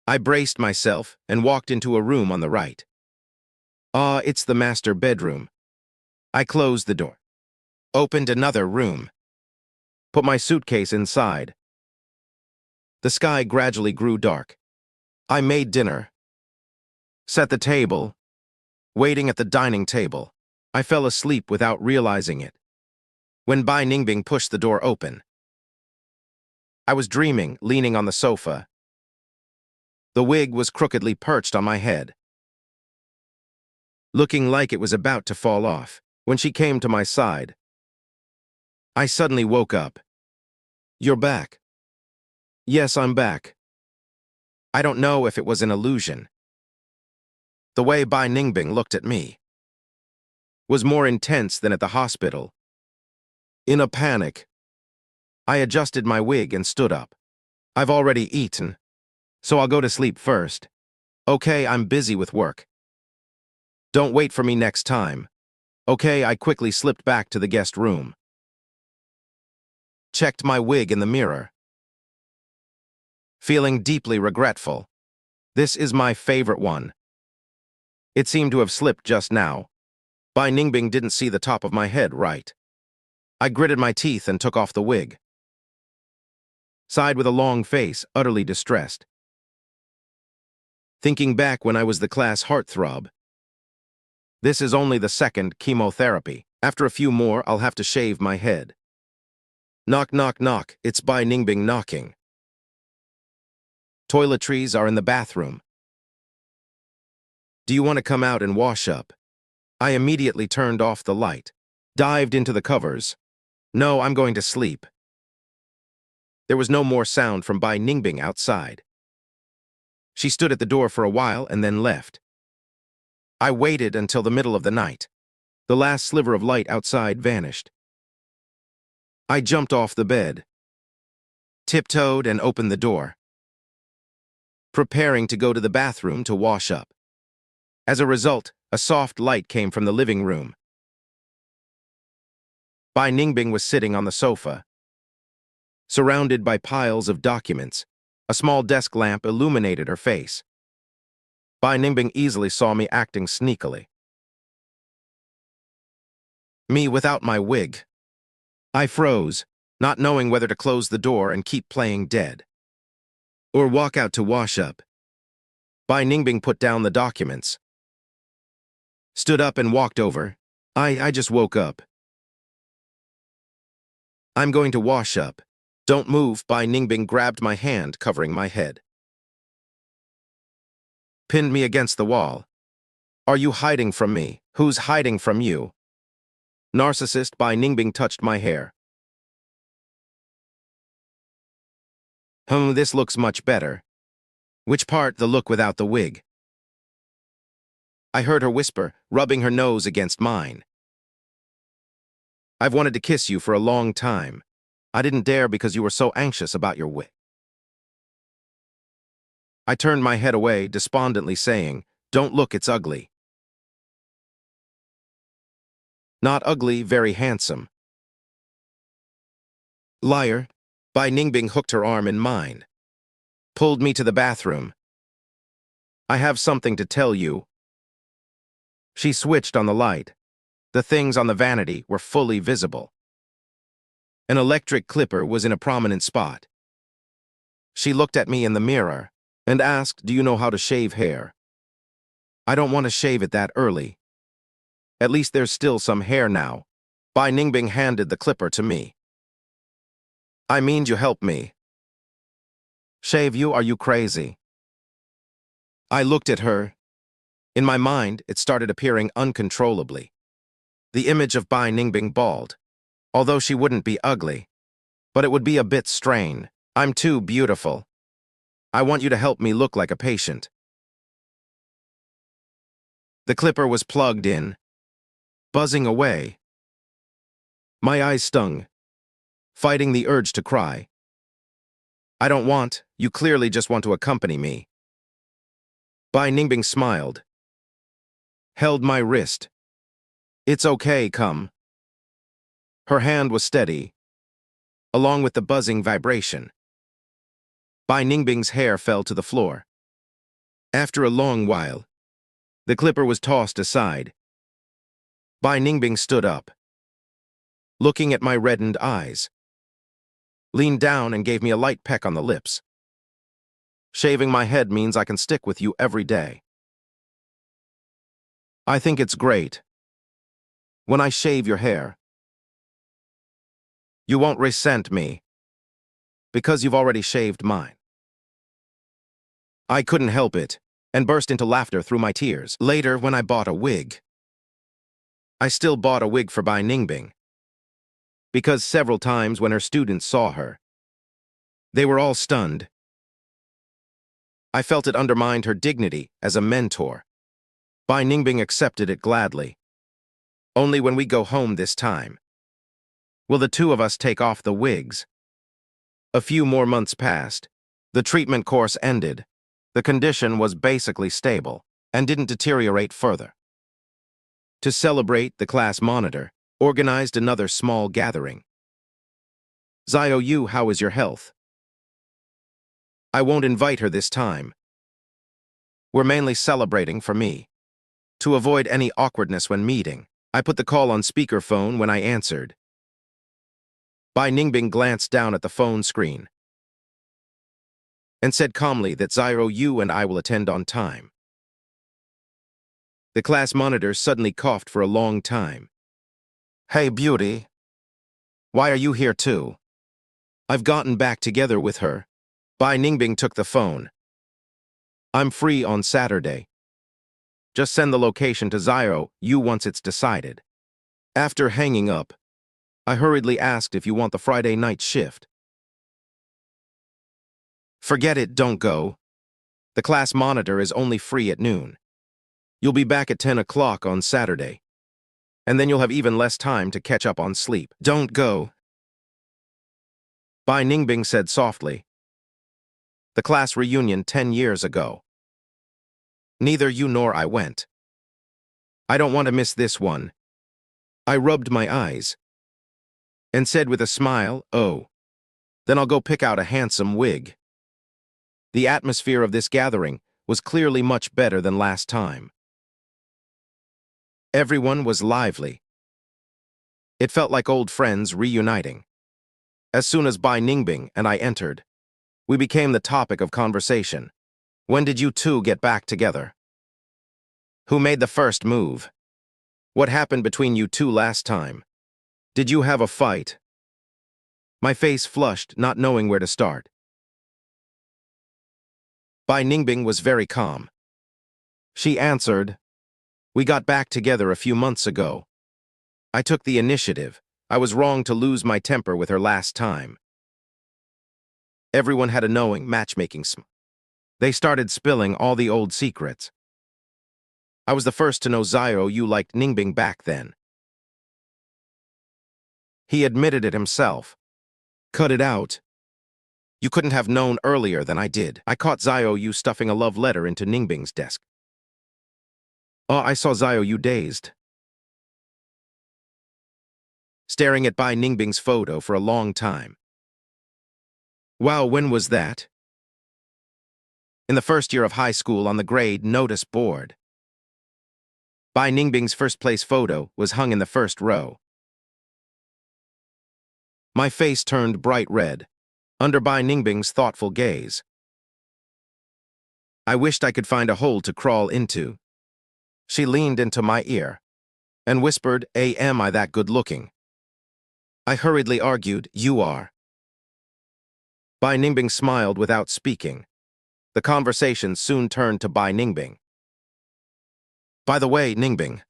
I braced myself and walked into a room on the right. It's the master bedroom. I closed the door, opened another room. Put my suitcase inside. The sky gradually grew dark. I made dinner. Set the table. Waiting at the dining table, I fell asleep without realizing it. When Bai Ningbing pushed the door open, I was dreaming, leaning on the sofa. The wig was crookedly perched on my head, looking like it was about to fall off. When she came to my side, I suddenly woke up. "You're back." "Yes, I'm back." I don't know if it was an illusion. The way Bai Ningbing looked at me was more intense than at the hospital. In a panic, I adjusted my wig and stood up. "I've already eaten, so I'll go to sleep first." "Okay, I'm busy with work." "Don't wait for me next time." "Okay," I quickly slipped back to the guest room. Checked my wig in the mirror, feeling deeply regretful. This is my favorite one. It seemed to have slipped just now. Bai Ningbing didn't see the top of my head right. I gritted my teeth and took off the wig. Sighed with a long face, utterly distressed. Thinking back when I was the class heartthrob. This is only the second chemotherapy. After a few more, I'll have to shave my head. Knock, knock, knock. It's Bai Ningbing knocking. Toiletries are in the bathroom. "Do you want to come out and wash up?" I immediately turned off the light, dived into the covers. "No, I'm going to sleep." There was no more sound from Bai Ningbing outside. She stood at the door for a while and then left. I waited until the middle of the night. The last sliver of light outside vanished. I jumped off the bed, tiptoed and opened the door, preparing to go to the bathroom to wash up. As a result, a soft light came from the living room. Bai Ningbing was sitting on the sofa, surrounded by piles of documents. A small desk lamp illuminated her face. Bai Ningbing easily saw me acting sneakily. Me without my wig. I froze, not knowing whether to close the door and keep playing dead, or walk out to wash up. Bai Ningbing put down the documents, stood up and walked over. I just woke up. "I'm going to wash up." "Don't move." Bai Ningbing grabbed my hand, covering my head, pinned me against the wall. "Are you hiding from me?" "Who's hiding from you?" "Narcissist." Bai Ningbing touched my hair. This looks much better." "Which part?" "The look without the wig." I heard her whisper, rubbing her nose against mine. "I've wanted to kiss you for a long time. I didn't dare because you were so anxious about your wig." I turned my head away, despondently saying, "Don't look, it's ugly." "Not ugly, very handsome." "Liar." Bai Ningbing hooked her arm in mine, pulled me to the bathroom. "I have something to tell you." She switched on the light. The things on the vanity were fully visible. An electric clipper was in a prominent spot. She looked at me in the mirror and asked, "Do you know how to shave hair?" "I don't want to shave it that early. At least there's still some hair now." Bai Ningbing handed the clipper to me. "I mean you help me." "Shave you? Are you crazy?" I looked at her. In my mind, it started appearing uncontrollably. The image of Bai Ningbing bald, although she wouldn't be ugly, but it would be a bit strained. "I'm too beautiful. I want you to help me look like a patient." The clipper was plugged in, buzzing away. My eyes stung, fighting the urge to cry. "I don't want, you clearly just want to accompany me." Bai Ningbing smiled, held my wrist. "It's okay, come." Her hand was steady, along with the buzzing vibration. Bai Ningbing's hair fell to the floor. After a long while, the clipper was tossed aside. Bai Ningbing stood up, looking at my reddened eyes. leaned down and gave me a light peck on the lips. Shaving my head means I can stick with you every day. I think it's great. When I shave your hair, you won't resent me, because you've already shaved mine. I couldn't help it, and burst into laughter through my tears. Later, when I bought a wig, I still bought a wig for Bai Ningbing, because several times when her students saw her, they were all stunned. I felt it undermined her dignity as a mentor. Bai Ningbing accepted it gladly. Only when we go home this time will the two of us take off the wigs. A few more months passed. The treatment course ended. The condition was basically stable and didn't deteriorate further. To celebrate, the class monitor organized another small gathering. Xiao Yu, how is your health? I won't invite her this time. We're mainly celebrating for me. To avoid any awkwardness when meeting, I put the call on speakerphone when I answered. Bai Ningbing glanced down at the phone screen and said calmly that Xiao Yu and I will attend on time. The class monitor suddenly coughed for a long time. Hey, beauty. Why are you here too? I've gotten back together with her. Bai Ningbing took the phone. I'm free on Saturday. Just send the location to Xiao Yu once it's decided. After hanging up, I hurriedly asked if you want the Friday night shift. Forget it, don't go. The class monitor is only free at noon. You'll be back at 10 o'clock on Saturday, and then you'll have even less time to catch up on sleep. Don't go. Bai Ningbing said softly. The class reunion 10 years ago. Neither you nor I went. I don't want to miss this one. I rubbed my eyes and said with a smile, oh, then I'll go pick out a handsome wig. The atmosphere of this gathering was clearly much better than last time. Everyone was lively. It felt like old friends reuniting. As soon as Bai Ningbing and I entered, we became the topic of conversation. When did you two get back together? Who made the first move? What happened between you two last time? Did you have a fight? My face flushed, not knowing where to start. Bai Ningbing was very calm. She answered, we got back together a few months ago. I took the initiative. I was wrong to lose my temper with her last time. Everyone had a knowing matchmaking sm. They started spilling all the old secrets. I was the first to know Xiao Yu liked Ningbing back then. He admitted it himself. Cut it out. You couldn't have known earlier than I did. I caught Xiao Yu stuffing a love letter into Ningbing's desk. Oh, I saw Xiao Yu dazed, staring at Bai Ningbing's photo for a long time. Wow, when was that? In the first year of high school on the grade notice board. Bai Ningbing's first-place photo was hung in the first row. My face turned bright red, under Bai Ningbing's thoughtful gaze. I wished I could find a hole to crawl into. She leaned into my ear and whispered, am I that good-looking? I hurriedly argued, you are. Bai Ningbing smiled without speaking. The conversation soon turned to Bai Ningbing. By the way, Ningbing,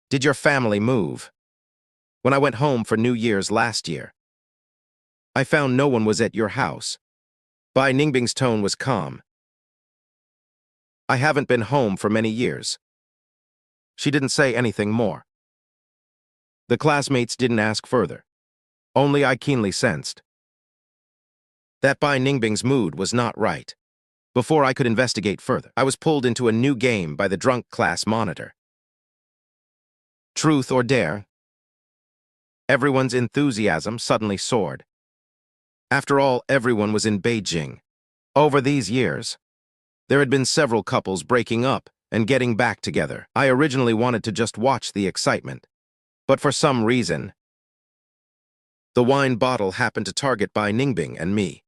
did your family move? When I went home for New Year's last year, I found no one was at your house. Bai Ningbing's tone was calm. I haven't been home for many years. She didn't say anything more. The classmates didn't ask further. Only I keenly sensed that Bai Ningbing's mood was not right. Before I could investigate further, I was pulled into a new game by the drunk class monitor. Truth or dare? Everyone's enthusiasm suddenly soared. After all, everyone was in Beijing. Over these years, there had been several couples breaking up and getting back together. I originally wanted to just watch the excitement, but for some reason, The wine bottle happened to target Bai Ningbing and me.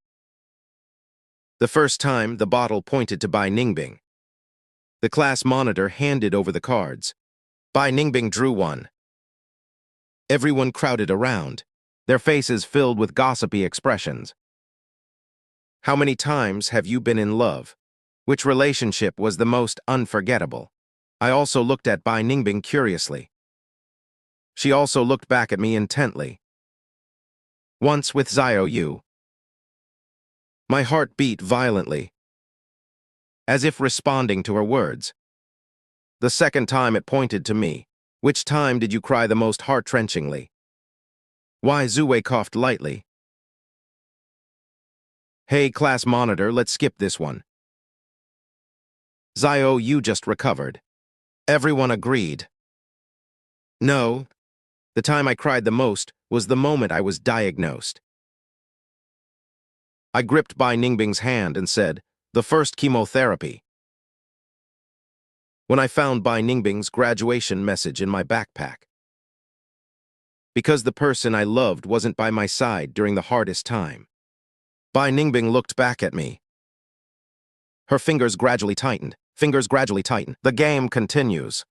The first time, the bottle pointed to Bai Ningbing. The class monitor handed over the cards. Bai Ningbing drew one. Everyone crowded around, their faces filled with gossipy expressions. How many times have you been in love? Which relationship was the most unforgettable? I also looked at Bai Ningbing curiously. She also looked back at me intently. Once with Xiao Yu. My heart beat violently, as if responding to her words. The second time it pointed to me. Which time did you cry the most heart-wrenchingly? Why? Zue coughed lightly. Hey, class monitor, let's skip this one. Xiao Yu just recovered. Everyone agreed. No, the time I cried the most was the moment I was diagnosed. I gripped Bai Ningbing's hand and said, the first chemotherapy. When I found Bai Ningbing's graduation message in my backpack. Because the person I loved wasn't by my side during the hardest time. Bai Ningbing looked back at me. Her fingers gradually tightened. The game continues.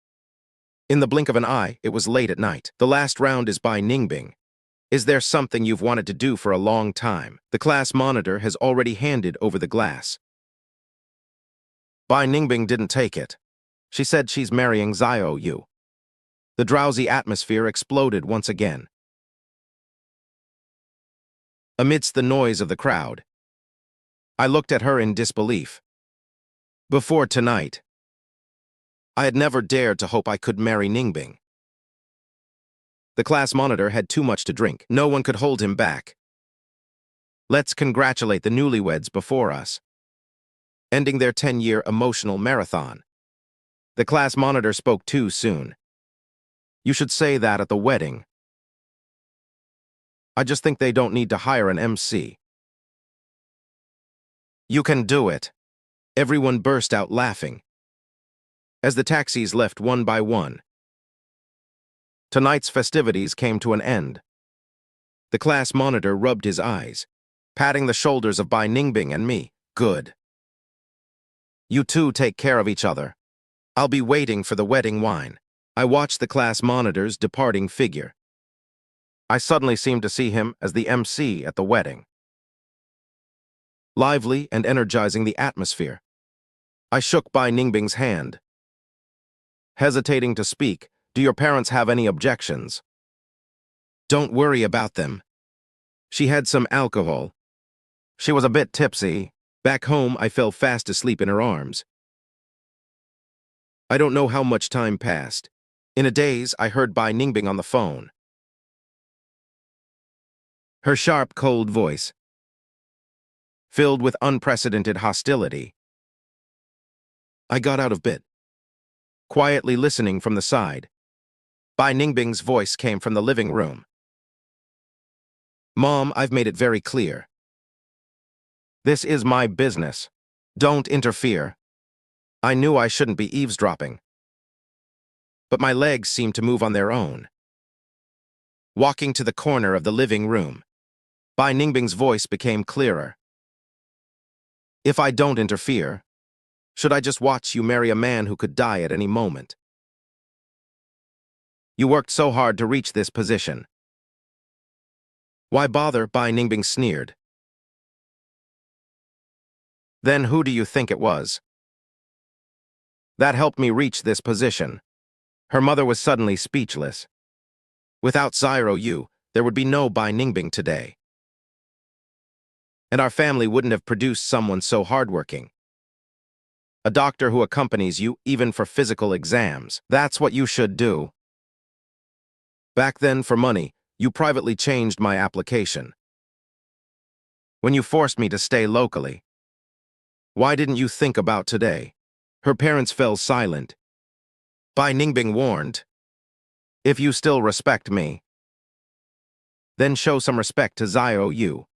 In the blink of an eye, it was late at night. The last round is Bai Ningbing. Is there something you've wanted to do for a long time? The class monitor has already handed over the glass. Bai Ningbing didn't take it. She said she's marrying Xiao Yu. The drowsy atmosphere exploded once again. Amidst the noise of the crowd, I looked at her in disbelief. Before tonight, I had never dared to hope I could marry Ningbing. The class monitor had too much to drink. No one could hold him back. Let's congratulate the newlyweds before us, ending their 10-year emotional marathon. The class monitor spoke too soon. You should say that at the wedding. I just think they don't need to hire an MC. You can do it. Everyone burst out laughing as the taxis left one by one. Tonight's festivities came to an end. The class monitor rubbed his eyes, patting the shoulders of Bai Ningbing and me. Good. You two take care of each other. I'll be waiting for the wedding wine. I watched the class monitor's departing figure. I suddenly seemed to see him as the MC at the wedding, lively and energizing the atmosphere. I shook Bai Ningbing's hand, hesitating to speak. Do your parents have any objections? Don't worry about them. She had some alcohol. She was a bit tipsy. Back home, I fell fast asleep in her arms. I don't know how much time passed. In a daze, I heard Bai Ningbing on the phone. Her sharp, cold voice, filled with unprecedented hostility. I got out of bed, quietly listening from the side. Bai Ningbing's voice came from the living room. Mom, I've made it very clear. This is my business. Don't interfere. I knew I shouldn't be eavesdropping, but my legs seemed to move on their own. Walking to the corner of the living room, Bai Ningbing's voice became clearer. If I don't interfere, should I just watch you marry a man who could die at any moment? You worked so hard to reach this position. Why bother? Bai Ningbing sneered. Then who do you think it was that helped me reach this position? Her mother was suddenly speechless. Without Xiao Yu, there would be no Bai Ningbing today. And our family wouldn't have produced someone so hardworking. A doctor who accompanies you even for physical exams. That's what you should do. Back then, for money, you privately changed my application. When you forced me to stay locally. Why didn't you think about today? Her parents fell silent. Bai Ningbing warned, if you still respect me, then show some respect to Xiao Yu.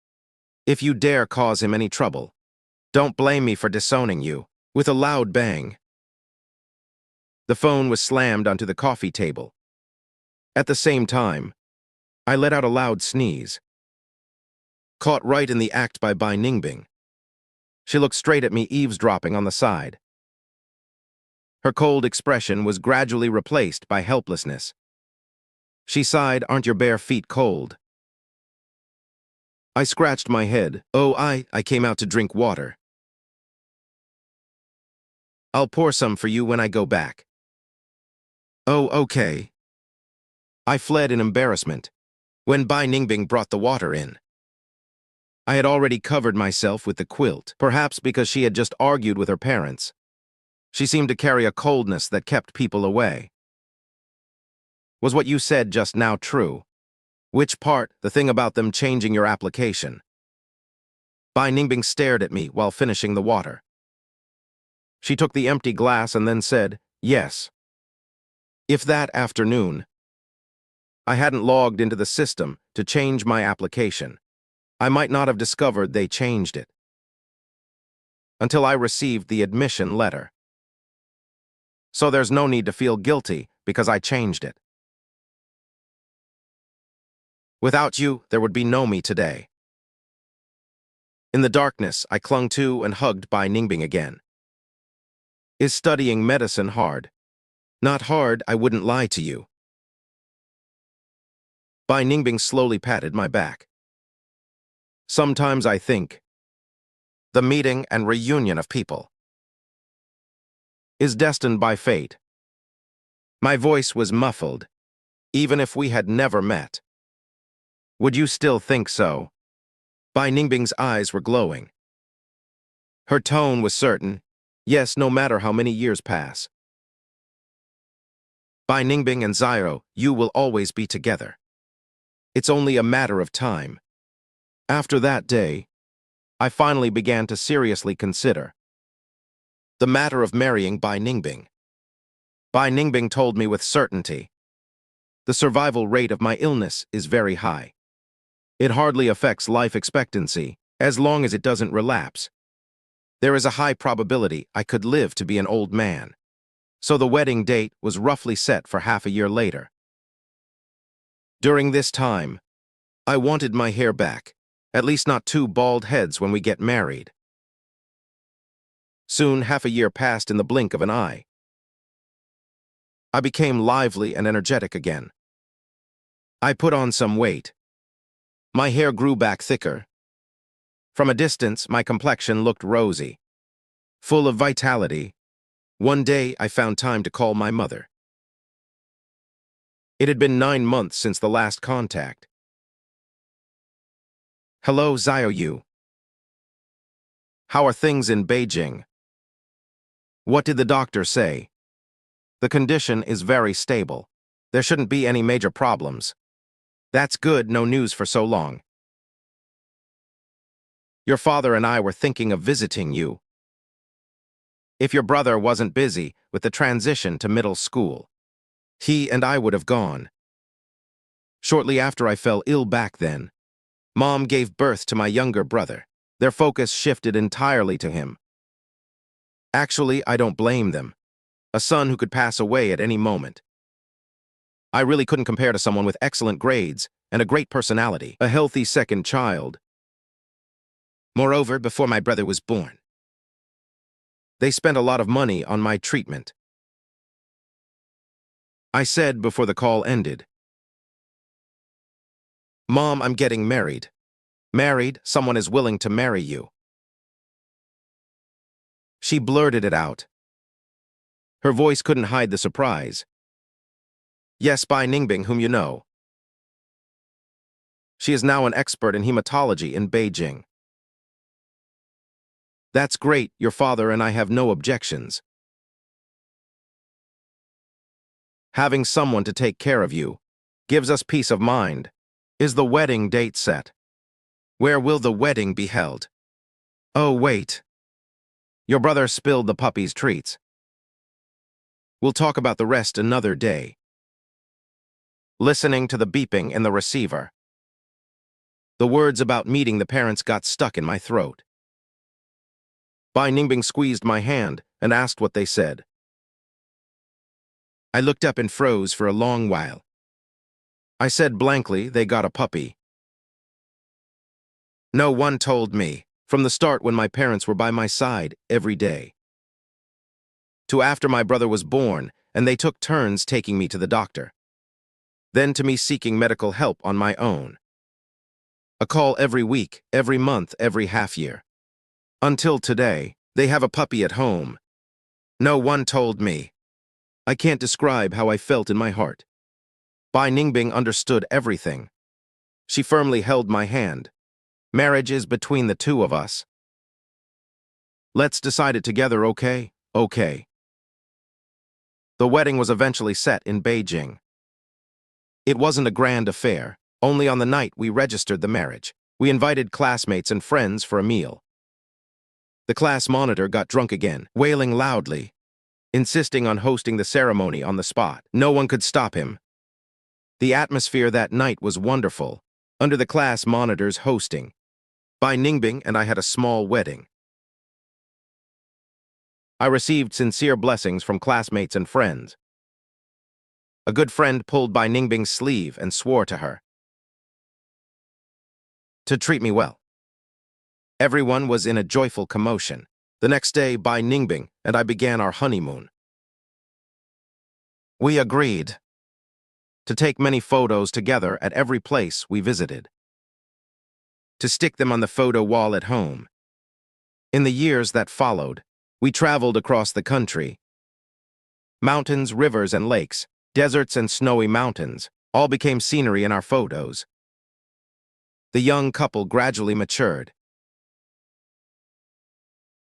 If you dare cause him any trouble, don't blame me for disowning you. With a loud bang, the phone was slammed onto the coffee table. At the same time, I let out a loud sneeze. caught right in the act by Bai Ningbing. She looked straight at me, eavesdropping on the side. Her cold expression was gradually replaced by helplessness. She sighed, "Aren't your bare feet cold?" I scratched my head. "Oh, I came out to drink water. I'll pour some for you when I go back." "Oh, okay." I fled in embarrassment when Bai Ningbing brought the water in. I had already covered myself with the quilt, perhaps because she had just argued with her parents. She seemed to carry a coldness that kept people away. "Was what you said just now true?" "Which part? The thing about them changing your application?" Bai Ningbing stared at me while finishing the water. She took the empty glass and then said, "Yes." If that afternoon I hadn't logged into the system to change my application, I might not have discovered they changed it until I received the admission letter. So there's no need to feel guilty because I changed it. Without you, there would be no me today. In the darkness, I clung to and hugged Bai Ningbing again. "Is studying medicine hard?" "Not hard, I wouldn't lie to you." Bai Ningbing slowly patted my back. "Sometimes I think the meeting and reunion of people is destined by fate." My voice was muffled. "Even if we had never met, would you still think so?" Bai Ningbing's eyes were glowing. Her tone was certain. "Yes, no matter how many years pass. Bai Ningbing and Xiao Yu will always be together. It's only a matter of time." After that day, I finally began to seriously consider the matter of marrying Bai Ningbing. Bai Ningbing told me with certainty, "The survival rate of my illness is very high. It hardly affects life expectancy as long as it doesn't relapse. There is a high probability I could live to be an old man." So the wedding date was roughly set for half a year later. During this time, I wanted my hair back, at least not two bald heads when we get married. Soon, half a year passed in the blink of an eye. I became lively and energetic again. I put on some weight. My hair grew back thicker. From a distance, my complexion looked rosy, full of vitality. One day, I found time to call my mother. It had been 9 months since the last contact. "Hello, Xiao Yu. How are things in Beijing?" "What did the doctor say?" "The condition is very stable. There shouldn't be any major problems." "That's good, no news for so long. Your father and I were thinking of visiting you. If your brother wasn't busy with the transition to middle school, he and I would have gone. Shortly after I fell ill back then, Mom gave birth to my younger brother. Their focus shifted entirely to him. Actually, I don't blame them. A son who could pass away at any moment. I really couldn't compare to someone with excellent grades and a great personality, a healthy second child. Moreover, before my brother was born, they spent a lot of money on my treatment. I said before the call ended, "Mom, I'm getting married." "Married? Someone is willing to marry you." She blurted it out. Her voice couldn't hide the surprise. "Yes, Bai Ningbing, whom you know. She is now an expert in hematology in Beijing." "That's great. Your father and I have no objections. Having someone to take care of you gives us peace of mind." "Is the wedding date set? Where will the wedding be held?" "Oh, wait. Your brother spilled the puppy's treats. We'll talk about the rest another day." Listening to the beeping in the receiver, the words about meeting the parents got stuck in my throat. Bai Ningbing squeezed my hand and asked what they said. I looked up and froze for a long while. I said blankly, "They got a puppy." No one told me, from the start when my parents were by my side every day, to after my brother was born and they took turns taking me to the doctor, then to me seeking medical help on my own. A call every week, every month, every half year. Until today, they have a puppy at home. No one told me. I can't describe how I felt in my heart. Bai Ningbing understood everything. She firmly held my hand. Marriage is between the two of us. Let's decide it together, okay? Okay. The wedding was eventually set in Beijing. It wasn't a grand affair. Only on the night we registered the marriage. We invited classmates and friends for a meal. The class monitor got drunk again, wailing loudly, insisting on hosting the ceremony on the spot. No one could stop him. The atmosphere that night was wonderful. Under the class monitor's hosting, Bai Ningbing and I had a small wedding. I received sincere blessings from classmates and friends. A good friend pulled Bai Ningbing's sleeve and swore to her to treat me well. Everyone was in a joyful commotion. The next day, Bai Ningbing and I began our honeymoon. We agreed to take many photos together at every place we visited, to stick them on the photo wall at home. In the years that followed, we traveled across the country. Mountains, rivers, and lakes, deserts and snowy mountains, all became scenery in our photos. The young couple gradually matured.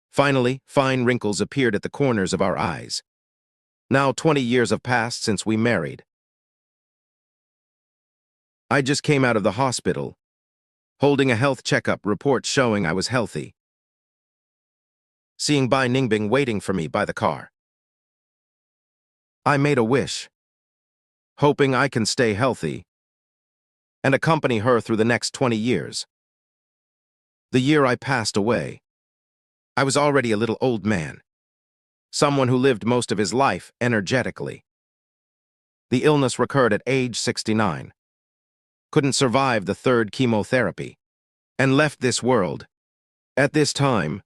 Finally, fine wrinkles appeared at the corners of our eyes. Now 20 years have passed since we married. I just came out of the hospital, holding a health checkup report showing I was healthy. Seeing Bai Ningbing waiting for me by the car, I made a wish, hoping I can stay healthy and accompany her through the next 20 years. The year I passed away, I was already a little old man, someone who lived most of his life energetically. The illness recurred at age 69, couldn't survive the third chemotherapy, and left this world. At this time,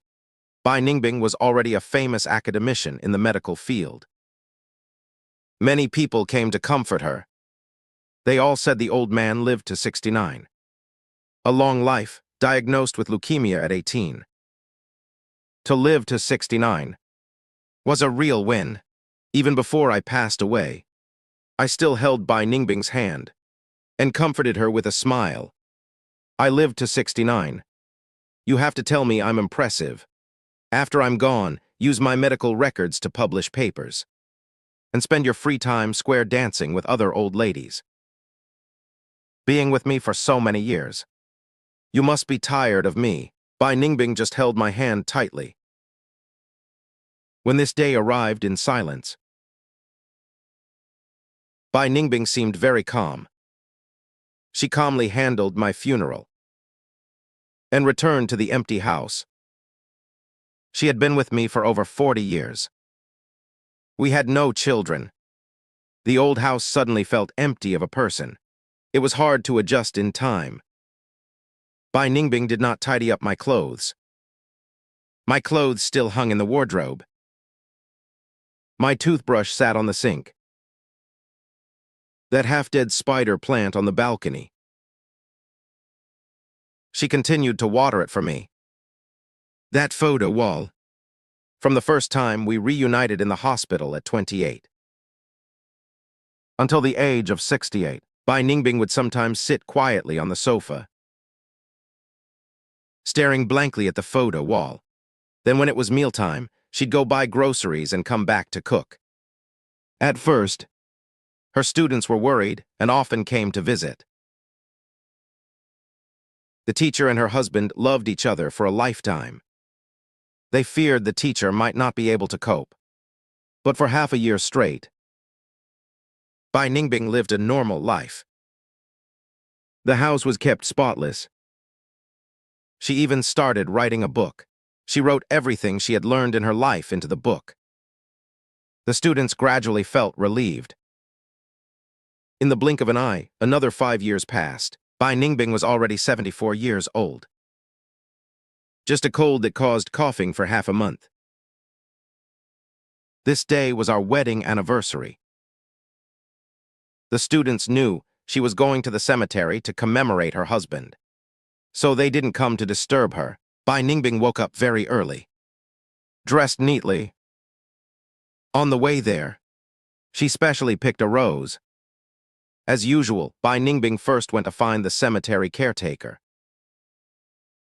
Bai Ningbing was already a famous academician in the medical field. Many people came to comfort her. They all said the old man lived to 69. A long life, diagnosed with leukemia at 18. To live to 69 was a real win. Even before I passed away, I still held Bai Ningbing's hand and comforted her with a smile. I lived to 69. You have to tell me I'm impressive. After I'm gone, use my medical records to publish papers. And spend your free time square dancing with other old ladies. Being with me for so many years. You must be tired of me. Bai Ningbing just held my hand tightly. When this day arrived in silence, Bai Ningbing seemed very calm. She calmly handled my funeral and returned to the empty house. She had been with me for over 40 years. We had no children. The old house suddenly felt empty of a person. It was hard to adjust in time. Bai Ningbing did not tidy up my clothes. My clothes still hung in the wardrobe. My toothbrush sat on the sink. That half-dead spider plant on the balcony. She continued to water it for me. That photo wall. From the first time we reunited in the hospital at 28. Until the age of 68, Bai Ningbing would sometimes sit quietly on the sofa, staring blankly at the photo wall. Then when it was mealtime, she'd go buy groceries and come back to cook. At first, her students were worried and often came to visit. The teacher and her husband loved each other for a lifetime. They feared the teacher might not be able to cope. But for half a year straight, Bai Ningbing lived a normal life. The house was kept spotless. She even started writing a book. She wrote everything she had learned in her life into the book. The students gradually felt relieved. In the blink of an eye, another 5 years passed. Bai Ningbing was already 74 years old. Just a cold that caused coughing for half a month. This day was our wedding anniversary. The students knew she was going to the cemetery to commemorate her husband. So they didn't come to disturb her. Bai Ningbing woke up very early, dressed neatly. On the way there, she specially picked a rose. As usual, Bai Ningbing first went to find the cemetery caretaker,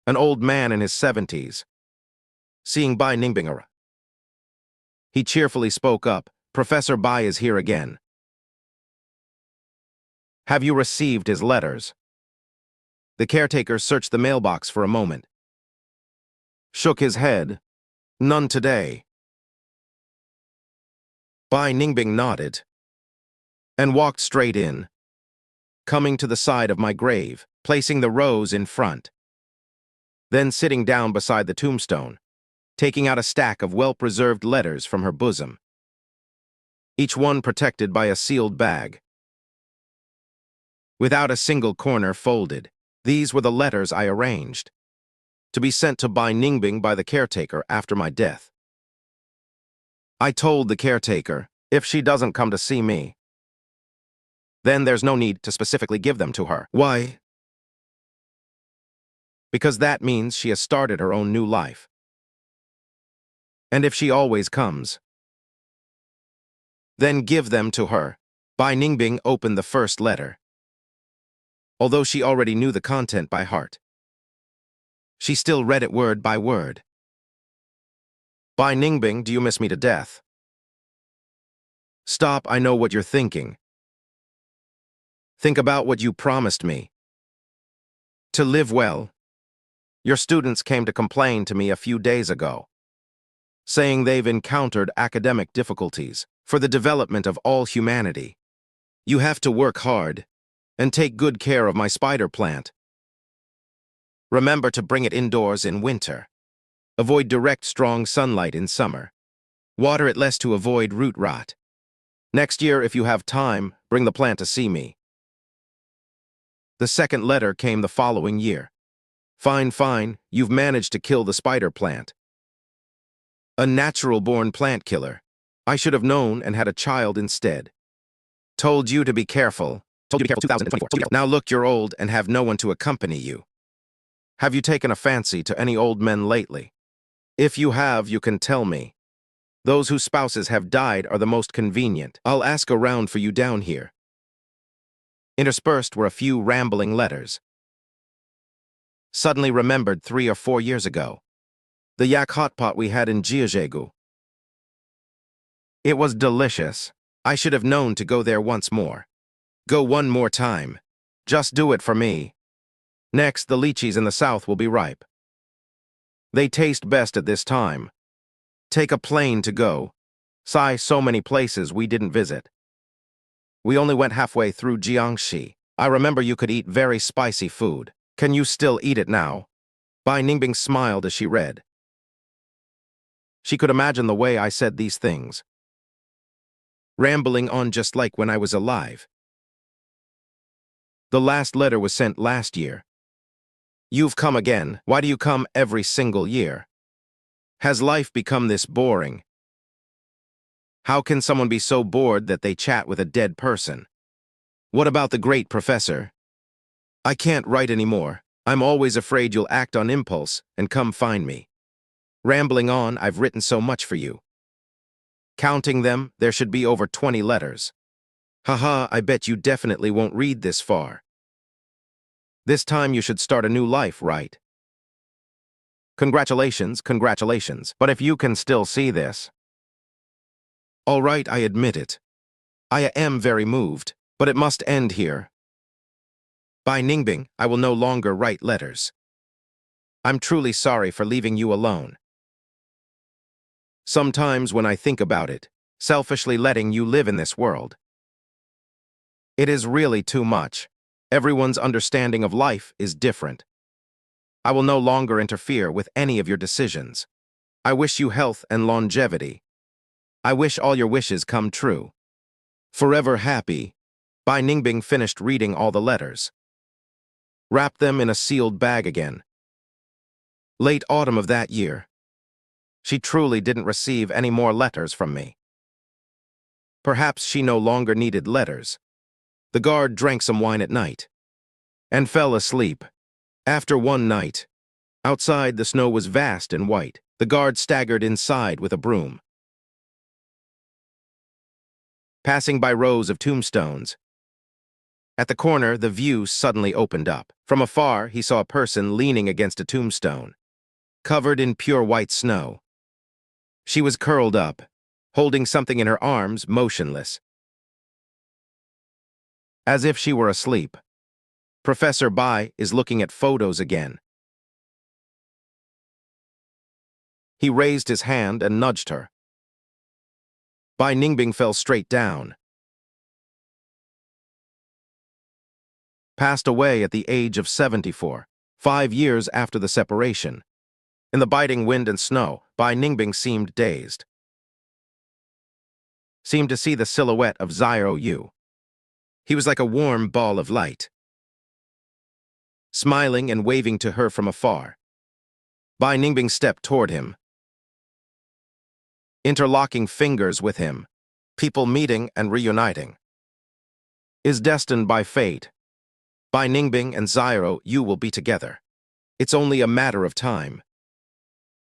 an old man in his 70s. Seeing Bai Ningbing, he cheerfully spoke up, "Professor Bai is here again. Have you received his letters?" The caretaker searched the mailbox for a moment, shook his head. "None today." Bai Ningbing nodded and walked straight in, coming to the side of my grave, placing the rose in front, then sitting down beside the tombstone, taking out a stack of well-preserved letters from her bosom, each one protected by a sealed bag, without a single corner folded. These were the letters I arranged to be sent to Bai Ningbing by the caretaker after my death. I told the caretaker, if she doesn't come to see me, then there's no need to specifically give them to her. Why? Because that means she has started her own new life. And if she always comes, then give them to her. Bai Ningbing opened the first letter. Although she already knew the content by heart, she still read it word by word. "Bai Ningbing, do you miss me to death? Stop, I know what you're thinking. Think about what you promised me. To live well. Your students came to complain to me a few days ago, saying they've encountered academic difficulties for the development of all humanity. You have to work hard and take good care of my spider plant. Remember to bring it indoors in winter. Avoid direct, strong sunlight in summer. Water it less to avoid root rot. Next year, if you have time, bring the plant to see me." The second letter came the following year. Fine, you've managed to kill the spider plant. A natural-born plant killer. I should have known and had a child instead. Told you to be careful. 2024. Now look, you're old and have no one to accompany you. Have you taken a fancy to any old men lately? If you have, you can tell me. Those whose spouses have died are the most convenient. I'll ask around for you down here. Interspersed were a few rambling letters. Suddenly remembered 3 or 4 years ago, the yak hot pot we had in Jiajiegu. It was delicious. I should have known to go there once more. Go one more time. Just do it for me. Next, the lychees in the south will be ripe. They taste best at this time. Take a plane to go. Sigh, so many places we didn't visit. We only went halfway through Jiangxi. I remember you could eat very spicy food. Can you still eat it now? Bai Ningbing smiled as she read. She could imagine the way I said these things, rambling on just like when I was alive. The last letter was sent last year. You've come again. Why do you come every single year? Has life become this boring? How can someone be so bored that they chat with a dead person? What about the great professor? I can't write anymore. I'm always afraid you'll act on impulse and come find me. Rambling on, I've written so much for you. Counting them, there should be over 20 letters. Haha, I bet you definitely won't read this far. This time you should start a new life, right? Congratulations, but if you can still see this. All right, I admit it. I am very moved, but it must end here. Bai Ningbing, I will no longer write letters. I'm truly sorry for leaving you alone. Sometimes when I think about it, selfishly letting you live in this world, it is really too much. Everyone's understanding of life is different. I will no longer interfere with any of your decisions. I wish you health and longevity. I wish all your wishes come true. Forever happy. Bai Ningbing finished reading all the letters, wrapped them in a sealed bag again, Late autumn of that year. She truly didn't receive any more letters from me. Perhaps she no longer needed letters. The guard drank some wine at night and fell asleep. After one night, outside the snow was vast and white. The guard staggered inside with a broom. Passing by rows of tombstones. At the corner, the view suddenly opened up. From afar, he saw a person leaning against a tombstone, covered in pure white snow. She was curled up, holding something in her arms, motionless, as if she were asleep. Professor Bai is looking at photos again. He raised his hand and nudged her. Bai Ningbing fell straight down. Passed away at the age of 74, 5 years after the separation. In the biting wind and snow, Bai Ningbing seemed dazed. Seemed to see the silhouette of Xiao Yu. He was like a warm ball of light, smiling and waving to her from afar. Bai Ningbing stepped toward him, interlocking fingers with him. People meeting and reuniting. Is destined by fate. Bai Ningbing and Xiao Yu will be together. It's only a matter of time.